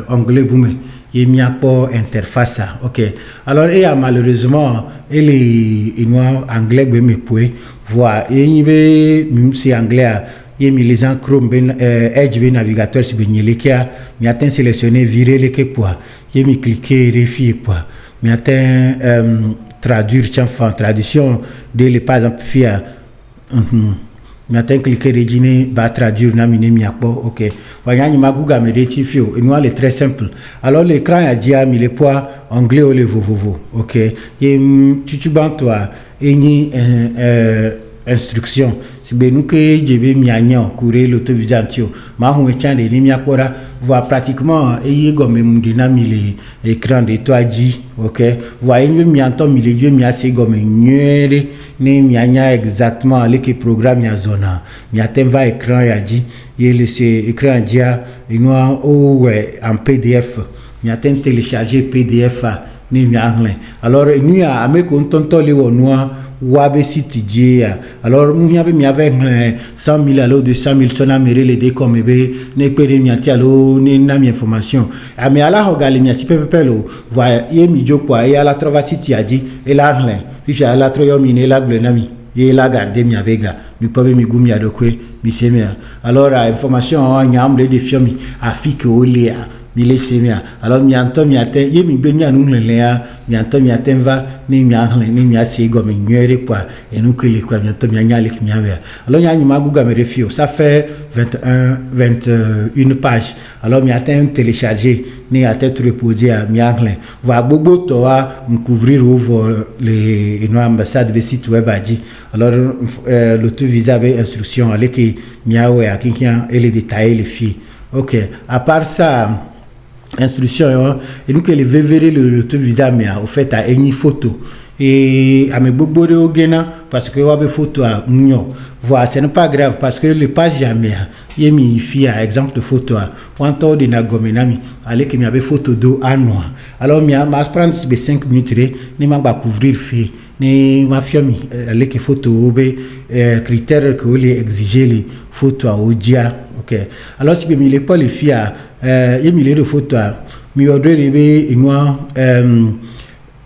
anglais boumé et mis à port interface ça. OK. Alors et malheureusement et les noirs anglais ben me pouvez voir et même si anglais et mis les en Chrome ben Edge ben navigateur si ben les qui a mi atteint sélectionner virer les que pour et mi cliquer refier pour mi atteint traduire chanfan traduction de les par exemple faire mi atteint cliquer reginer va traduire na mine mi akpo. OK. Voyez ni maguga me rectifio et nous est très simple. Alors l'écran a dit a mis les poids anglais ou le vovovo. OK. Et tu toi et ni instruction si ben nous que jebe mi agnan courir l'autovidantio ma hu etchan de mi akora voit pratiquement et comme mundina mi l'écran de toi dit. OK. Voyez mi entend mi les yeux mi assez comme nyere ni mi agnan exactement les que programme ya zona mi atteint va écran ya dit et le écran dia et nous en PDF mi atteint télécharger PDF ni mi anglais. Alors nous a me content les noir Wabe City Dia. Alors, nous avons 100 000 alors 200 000 son améré les décombres, ne peut rien alors, ne n'a pas information. Mais à la regale, il y a si peu pelo, voilà, il y a mis du poids, et à la Trova City a dit, et là, puis à la Troyomine, et la Glenami, et la garde, mi avega, mi pobe mi gumi adokwe, mi semia. Alors, information, il y a un de fiomi, à fique au léa. Mi laisse mia alors mi anto mi atteint ye mi beni anu lelea mi anto mi atteint va ni mi ahle ni mi asi go mi nyere kwa et nous que les quoi mi anto mi anyale ki mi ave alors nya ni maguga me refio ça fait 21 pages alors mi atteint télécharger ni atteint reposer mi ahle va bobo to a me couvrir ouvre les no ambassade de site web a dit alors l'auto-visa avec instruction aller que mi awe a kinkian et les détails les filles. OK. À part ça instruction et nous que les verrez le tout vidéo mais au fait à une photo et à me bobore au gena parce que on a photo à non voilà ce n'est pas grave parce que les pages jamais y mi fi à exemple de photo on to de na gomenami allez que mi avait photo d'eau à noir alors mi a prendre 5 minutes ni ma ba couvrir fi ni ma fiami allez que photo be critères que les exiger les photos au dia. OK. Alors si mi les pas les fi à y mi les photos mi ordre rebe inoa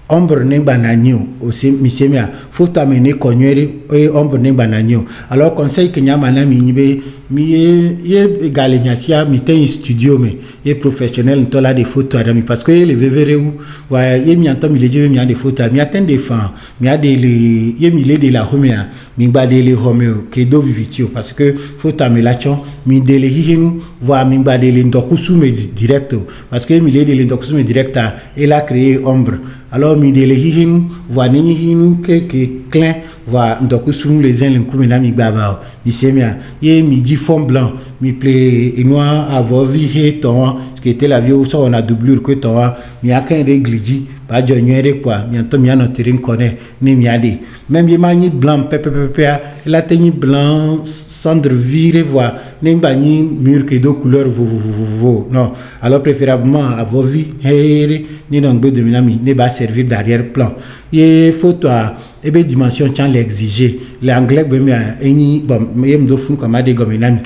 ombre ne bananio aussi mi semia photo amener connuer et ombre ne bananio alors conseil que nya mana mi be mi ye galemia mi ten studio mais et professionnel to la des photos adami parce que les verrez où ouais ye mi entend mi les je mi a des photos mi attend des fins mi a des ye mi les de la homea mi ba de les homeo que do vivitio parce que photo amelacho mi de les hinu voir mi ba de les ndokusume directo parce que mi les de les ndokusume directa et la créer ombre alors mi de les hinu voir ni hinu que clin voir ndokusume les uns les kumena mi baba mi semia ye mi dit fond blanc mi plaît et noir avoir vu ton ce qui était la vie où ça on a doublure que toi mi a qu'un régligi pas de nuire quoi mi entend mi a notre connaît ni mi a dit même il mani blanc pepe la tenue blanc cendre viré voir ni bani mur que deux couleurs non alors préférablement avoir vu ni donc de minami ne va servir d'arrière plan et photo et bien dimension tiens l'exiger l'anglais ben ni bon yem do fun comme des gominami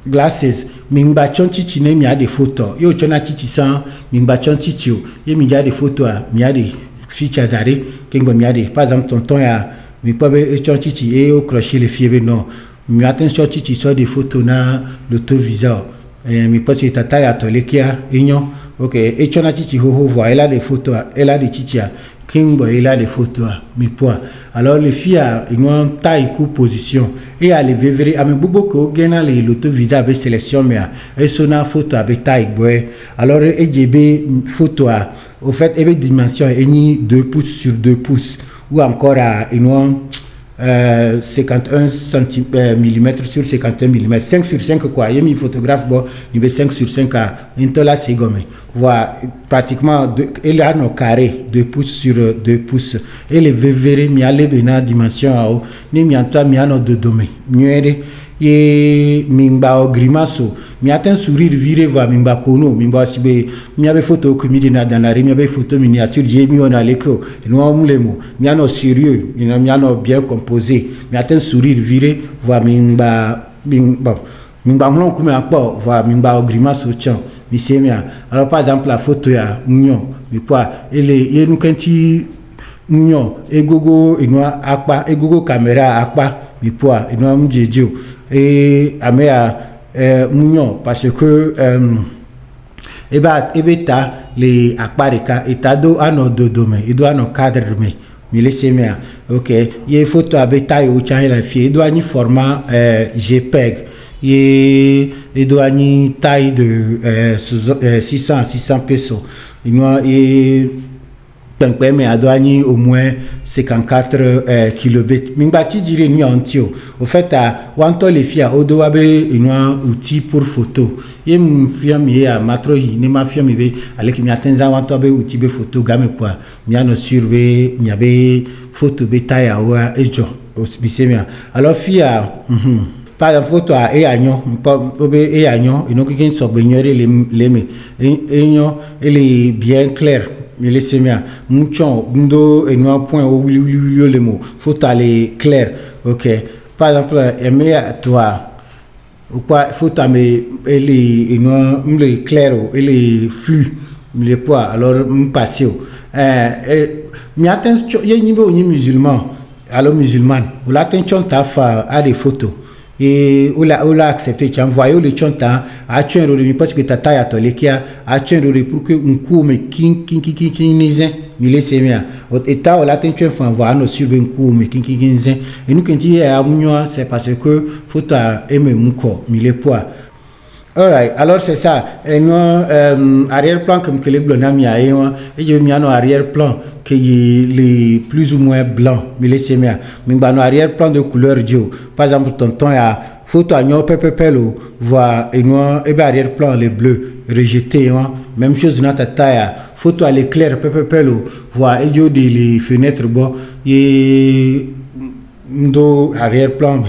glasses mimba chonchichi ne mi a des photos yo chona chichi san mimba chonchichi ye mi a des photos mi a des features d'arrêt kengo mi a des par exemple tonton ya mi pas chonchichi et au crochet les filles non mi attend chonchichi sur des photos na l'autoviseur et mi pas c'est tata ya tole kia union. OK et chona chichi ho voit elle a des photos elle a des chichia Kingo il a des photos mi poids alors les filles ils ont taille coup position et à les verrer à me beaucoup gena les l'auto visa avec sélection mais et son photo avec taille boy alors EGB photo au fait et dimension et ni 2 pouces sur 2 pouces ou encore à ils ont 51 mm sur 51 mm 5 sur 5 quoi il y a mis photographe bon il met 5 sur 5 à intola c'est gomme voilà pratiquement il a nos carré 2 pouces sur 2 pouces et les verrez mi aller bena dimension à haut ni mi antoa mi ano de domaine mieux et mimba o grimaso mi attend sourire viré voir mimba kono mimba sibe mi avait photo que mi dina dans la mi avait photo miniature j'ai mis on a l'écho nous on les mots mi ano sérieux mi ano bien composé mi attend sourire viré voir mimba bon mimba on comme encore voir mimba o grimaso tiens monsieur mia. Alors par exemple la photo ya mignon mais quoi et nous quand tu mignon et gogo il noa akpa et gogo caméra akpa mais quoi il noa mjejo et amea mignon parce que ebeta les akparika etado ano dodome il doit no cadre me laissez moi OK il photo abeta yo change la fille il doit ni format JPEG il doit ni taille de 600 pesos il doit mais à douane au moins 54 kilobits. Mingbati dire ni antio. Au fait à wanto les filles au doabe une outil pour photo. Et mon fiam y a matrohi ne ma fiam be avec mi atenza wanto be outil be photo game quoi. Mi ano surbe mi abe photo beta ya wa ejo. Alors fille par la photo à Eagnon, et non qui sont baignorés les elle est bien claire. Mais laissez-moi, mouchon, bundo et noir point au le mot. Faut aller clair, OK. Par exemple, aimer à toi. Ou quoi, faut t'aimer, elle est noir, elle clair, elle est flux, le poids. Alors, m'passe. Mais attention, il y a un niveau musulman. Alors musulman, ou l'attention ta fa à des photos. Et on l'a accepté, tu as envoyé le chantant à tuer un rôle, parce que ta taille à toi, qui a tué un rôle pour que un coup, mais qui mais laissez bien. Et ta, on l'a tenté un fois, voir nos sur un coup, mais qui et nous, quand il y a un c'est parce que faut aimer mon corps, mais les poids. Alright, alors c'est ça. Et nous, arrière-plan comme que les blancs n'ont mis et je mis un arrière-plan qui est les plus ou moins blanc, mais laissez bien. Mais un arrière-plan de couleur Dio. Par exemple, tonton, il y a photo à nous, pépépélo, voit et nous, et arrière-plan, les bleus, rejetés, même chose dans ta taille, photo à l'éclair, pépépélo, voit et Dio les fenêtres, bon, et nous, arrière-plan,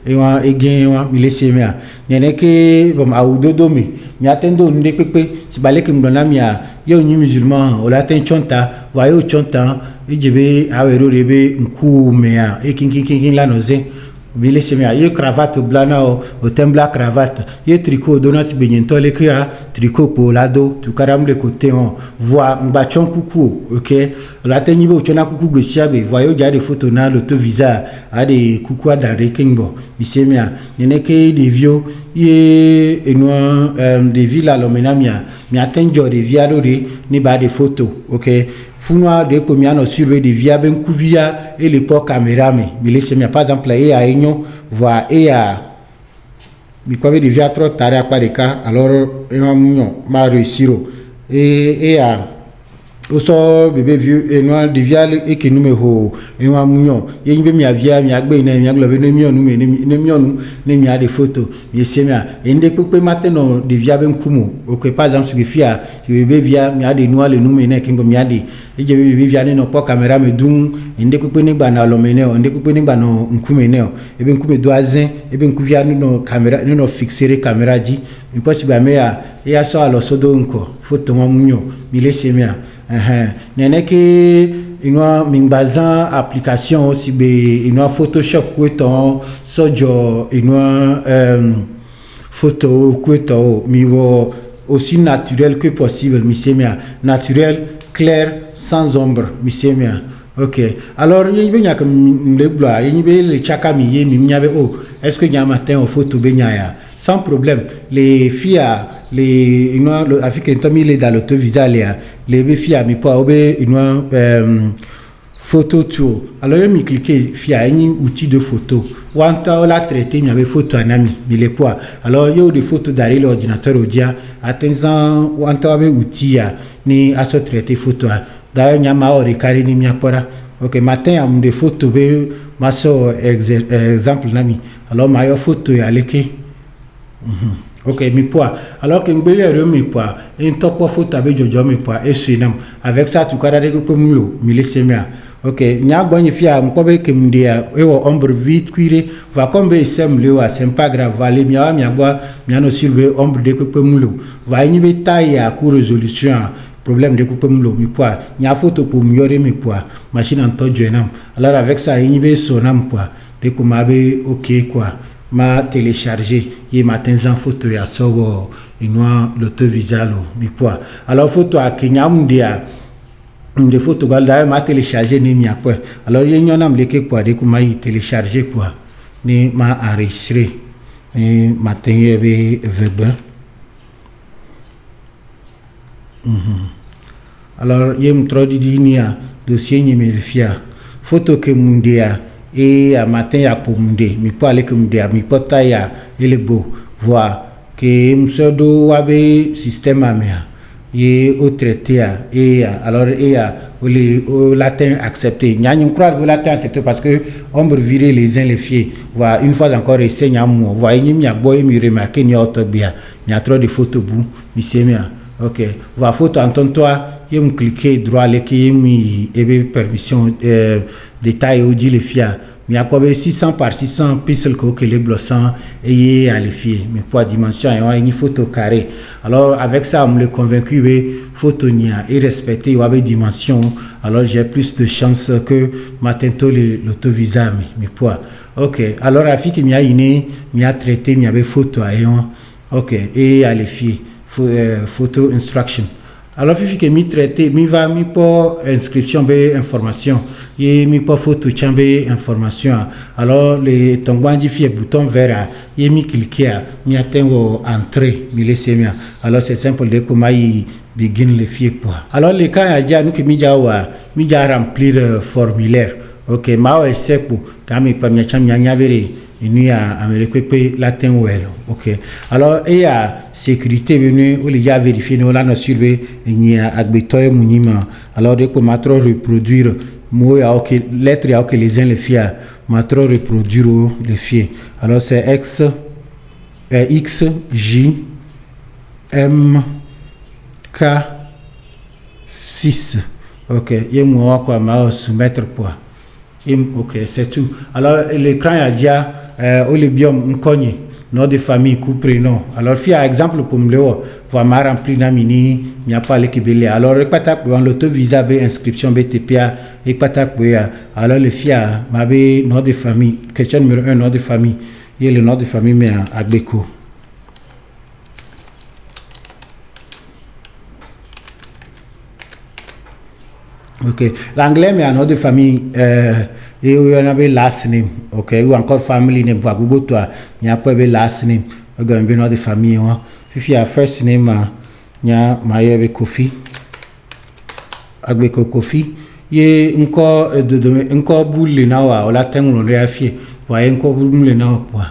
et gain il laisse bien n'en que bon à dodo mais n'y attendo n'de pepe si balé que m'donna mia yo ni musulman o la ten chonta voyez chonta et je vais à rebe nku mea et king la noze il laisse bien yo cravate blana au tembla cravate yo tricot donat benyento le que tricot pour lado tu caram le côté on voit mbachon coucou OK la ten nibo chona coucou besiabe voyez déjà des photos na le visa a des coucou dans rekingbo ici mia n'en que des vieux et nous des villes à l'omenamia mi attenjo des viadori ni ba des photos OK Funwa de combien sur des via ben couvia et l'époque caméra mais laissez moi par exemple et à Igno voit et à mi quoi des via trop tard à Pareka alors et ma réussir et à oso bébé vieux et noir de via et que numéro et moi mignon et il mi avia mi agbe na mi aglobe ne mi onu ne mi a des photos mais c'est bien et ndé peu maintenant de via ben kumu OK par exemple si fia si bébé via mi a des noirs le numéro ne kingo mi a des et je bébé via ne pas caméra me dum ndé peu ne ba na lo mene ndé peu ne ba no nkume ne e ben kume doazen e ben kuvia no caméra no fixer caméra di impossible me a et à ça alors sodo encore photo moi mignon mi laisse bien n'en que une mingbazan application aussi be une Photoshop quoi sojo une photo quoi mi aussi naturel que possible mi c'est bien naturel clair sans ombre mi c'est bien OK alors il y a comme le blanc il y a le chakami mi avait oh est-ce que il y a matin au photo benya sans problème les filles les africains tommy les dans l'auto vidal les filles mi pas obé une photo tour alors je me cliquer filles un outil de photo wanta la traiter il y avait photo un ami mais les poids alors il y a des photos derrière l'ordinateur au dia attendant wanta avec outil ni à se traiter photo d'ailleurs il y a ma recari ni mi akora OK matin am des photos be ma so exemple nami alors ma photo ya leke OK mi poids alors que mbele mi poids un top photo avec jojo mi poids et sinam avec ça tu kada de ko mulo mi laisse mia OK nya bonne fia mkobe ke mdia e wo ombre vite cuire va comme sem le wa c'est pas grave valer mia bois mia no silver ombre de ko mulo va ni be taille à court résolution problème de ko mulo mi poids nya photo pour mieux mi poids machine en to joinam alors avec ça ni be sonam poids de ko mabe OK quoi m'a téléchargé et matin en photo ya so inoa l'autovisual mi quoi alors photo a Kenya mundia de photo balda m'a téléchargé ni mi quoi alors y nyona mleke quoi de kuma y télécharger quoi ni m'a enregistré ni matin yebe web alors yem trodi ni a dossier numéro fia photo que mundia et à matin ya pour munde mi pas aller que mundia mi pota ya ele beau voir que msodo wabe système amea et au traité et alors et au latin accepté nyanyum croire au latin accepté parce que ombre virer les uns les fiers voilà une fois encore essayer nyamu voilà nyim ya boy mi remarquer ni autobia ni a trop de photos bou mi semia ok voilà photo anton toi yem cliquer droit les qui mi ebe permission détail au dit les fiers mais à quoi 600 par 600 pixels que les blossants et à les fiers mais quoi dimension et une photo carré alors avec ça on me convaincu photo nia et respecter ou avec dimension alors j'ai plus de chance que matento l'autovisa mais quoi ok alors la fille qui m'a traité m'a avait photo ok et à les fiers photo instruction alors fifi que mi traité mi va mi pour inscription be information et mi pour photo chambe information alors les tongbanji fi bouton vert et mi cliquer mi atteint entrée mi laisser mi alors c'est simple de comment y begin les fier quoi alors les cas a déjà nous que mi ja remplir formulaire ok ma essaie pour quand mi pas mi cham nya vere ini a Amérique pe latin well ok alors et à sécurité venu ou les gars vérifier nous là nous surveiller ni a agbetoy munima alors de quoi matro reproduire mot ya ok lettre ya ok les uns les fiers matro reproduire les fiers alors c'est x j m k 6 ok et moi quoi ma soumettre quoi ok c'est tout alors l'écran a déjà au libium mkonyi nom de famille coup prénom alors fi a exemple pour me va ma remplir na mini n'y a pas l'équibélé alors repata pour l'autovisa be inscription BTPA et pata pour alors le fia ma be nom de famille question numéro 1 nom de famille et le nom de famille mais à Gbeko ok l'anglais mais un nom de famille et on a last name ok ou encore family name va bobo toi il y a pas last name un nom de famille fifi a first name nya maye Kofi Agbeko Kofi ye encore boule na wa la tengo réafier voyez encore boule na quoi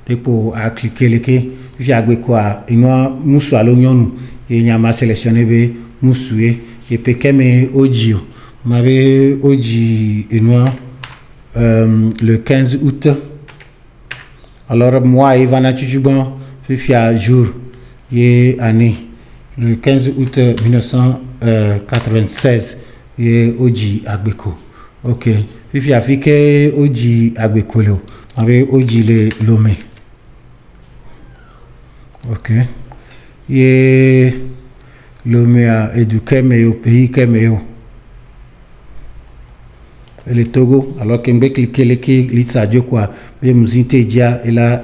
de pour à cliquer les que fifi Agbeko ino musu alonyon et nya ma sélectionner be musu et pekeme audio m'avait oji ino le 15 août alors moi Ivana Tchouban fifi à jour et année le 15 août 1996 et Oji Agbeko ok fifi a fait que Oji Agbeko lo avec Oji le Lomé ok et Lomé a éduqué mais au pays Keméo et le Togo alors qu'on peut cliquer les qui l'itsa dio quoi mais musinte dia et là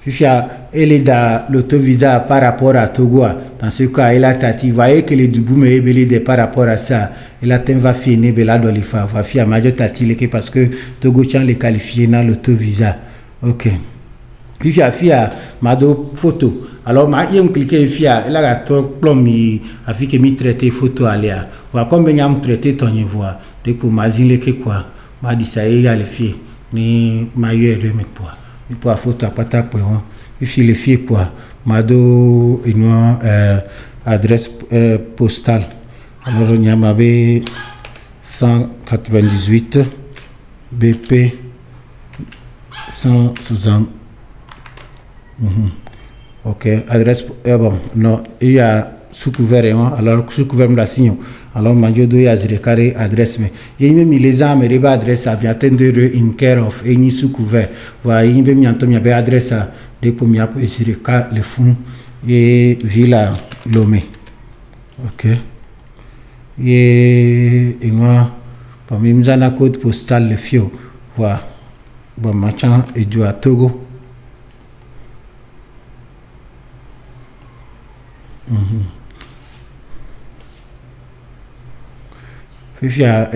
Fifia elle est dans l'autovida par rapport à Togo dans ce cas elle a tati voyez que les dubu me belé par rapport à ça elle a ten va finir bela dolifa va fia major tati les parce que Togo tient les qualifier dans l'autovisa ok Fifia fia mado photo alors ma yem cliquer fia elle a to plomi afi que mi traiter photo alia va combien yam traiter ton voix de pour mazile que quoi ma dit ça y a le fier ni maillot de me quoi il peut photo à pata pour il fait les filles pour mado une adresse postale alors on y a 198 BP 160 ok adresse bon non il y a sous couvert alors sous couvert la signe alors manjo do ya zire carré adresse mais il même les âmes et ba adresse à bien tendre in care of et ni sous couvert voilà il même yanto mi ba adresse de pour mi apo zire ka le fond et Villa Lomé ok et moi parmi mzana code postal le fio voilà bon machin et du à Togo. Fifia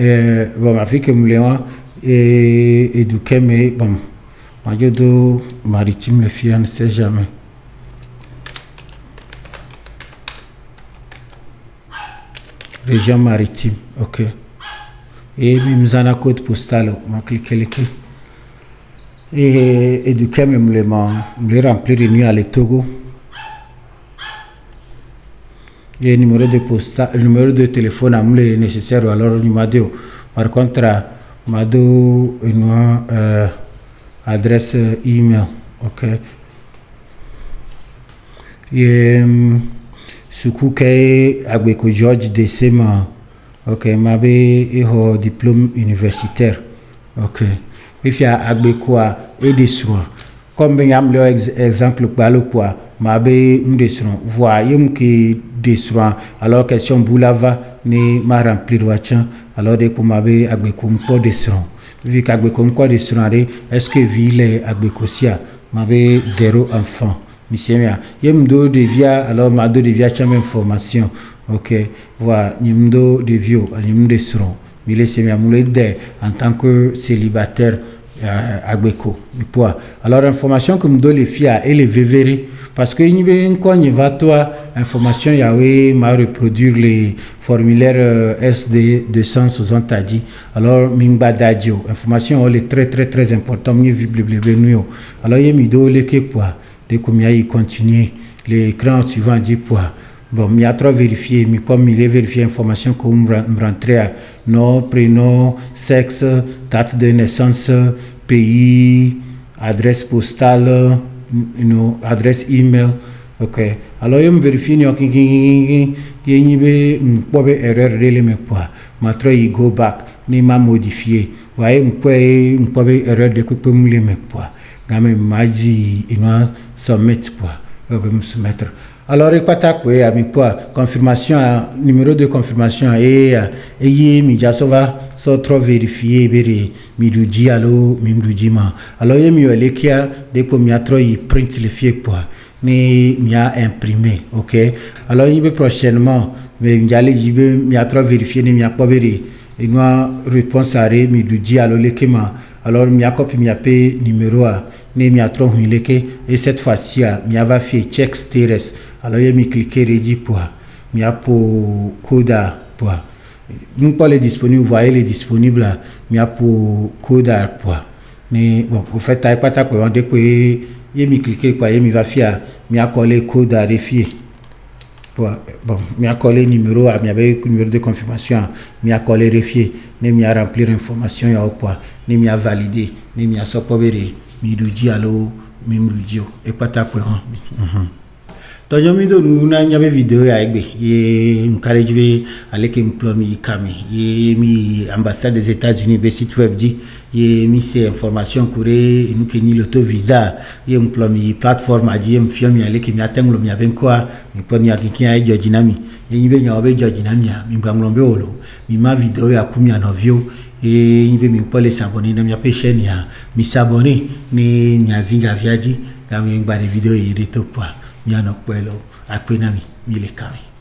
bon ma fille que moulin et du mais bon Majodo maritime les filles on ne sait jamais. Région maritime, ok. Et même zana code postal, on va cliquer les clés. Et du coup, même les remplir de nuit à le Togo. Et numéro de postal, le numéro de téléphone à me nécessaire, alors numéro. Par contre, mado une adresse email, ok. Et suku kay agbeko George de Sema, ok, mabe eho diplôme universitaire, ok. Ifia agbeko et des soins. Comme ben yam le exemple balo quoi, mabe des soins. Voyez que des soins. Alors question boulava ni ma remplir wachan. Alors de pour mabe agbeko mpo des soins. Vu qu'agbeko mpo des soins, est-ce que ville agbeko sia mabe 0 enfant. Monsieur, yemdo devia alors mado devia chame information, ok. Voilà, yemdo devio, yemdo sron. Mille semia moulede en tant que célibataire agbeko. Alors information que me donne les filles et les vévéri parce que il va toi information yawe m'a reproduire les formulaires SD 260 dit alors mimba dadio information est très important mieux bibliothèque. Alors yemido le que quoi de combien il continue l'écran suivant dit quoi. Bon, il y a trop vérifié, mais comme il est vérifié information comme rentrer à nom, prénom, sexe, date de naissance, pays, adresse postale, adresse email, ok. Alors, il me vérifie, il y a une erreur de me quoi. Maintenant, il go back, il m'a modifié. Vous voyez, une erreur de quoi me le me quoi. Gamme maji, il m'a submit quoi. Il va me soumettre. Alors, il y a confirmation, numéro de confirmation et Mijasova sont trop vérifiés, Miduji allo, Mimdujima. Alors, il y a les kia, dès qu'on y a trop, il print les fiers quoi, mais il y a imprimé, ok. Alors, il y a prochainement, mais il y a trop vérifié, il y a pas vérifié. Il y a réponse à Miduji allo les kema. Alors, il y a copie, il y a payé numéro A. Il y a trop et cette fois-ci, il y a fait check status. Alors, il y a cliqué ready pour il y a pour coda pour nous pas les disponibles, vous voyez les disponibles il y a pour coda pour mais bon au fait t'as pas ta quoi on déploie il y a cliqué quoi il va faire il y a collé coda refier pour bon il y a collé numéro il y avait numéro de confirmation il y a collé refier il y a remplir information il y a quoi il y a validé il y a sopobéré Miduji allo Mimrudio et pas ta quoi Toyomido nuna nyabe vidéo ya egbe ye mkarejibe aleke mplomi kami ye mi ambassade des États-Unis be site web dit ye mi ces informations couré nous keni l'auto visa ye mplomi plateforme a dit mfiomi aleke mi atenglo mi abenkoa mi poni akinki ya jojinami ye nyibe nyabe jojinami mi ngamlombe olo mi ma vidéo ya kumya novio et nyibe mi pole s'abonner na mi ape chaîne ya mi s'abonner ni nyazinga viaji kami ngba de vidéo ye reto poa Miano Puelo, Aquinami, Milekami.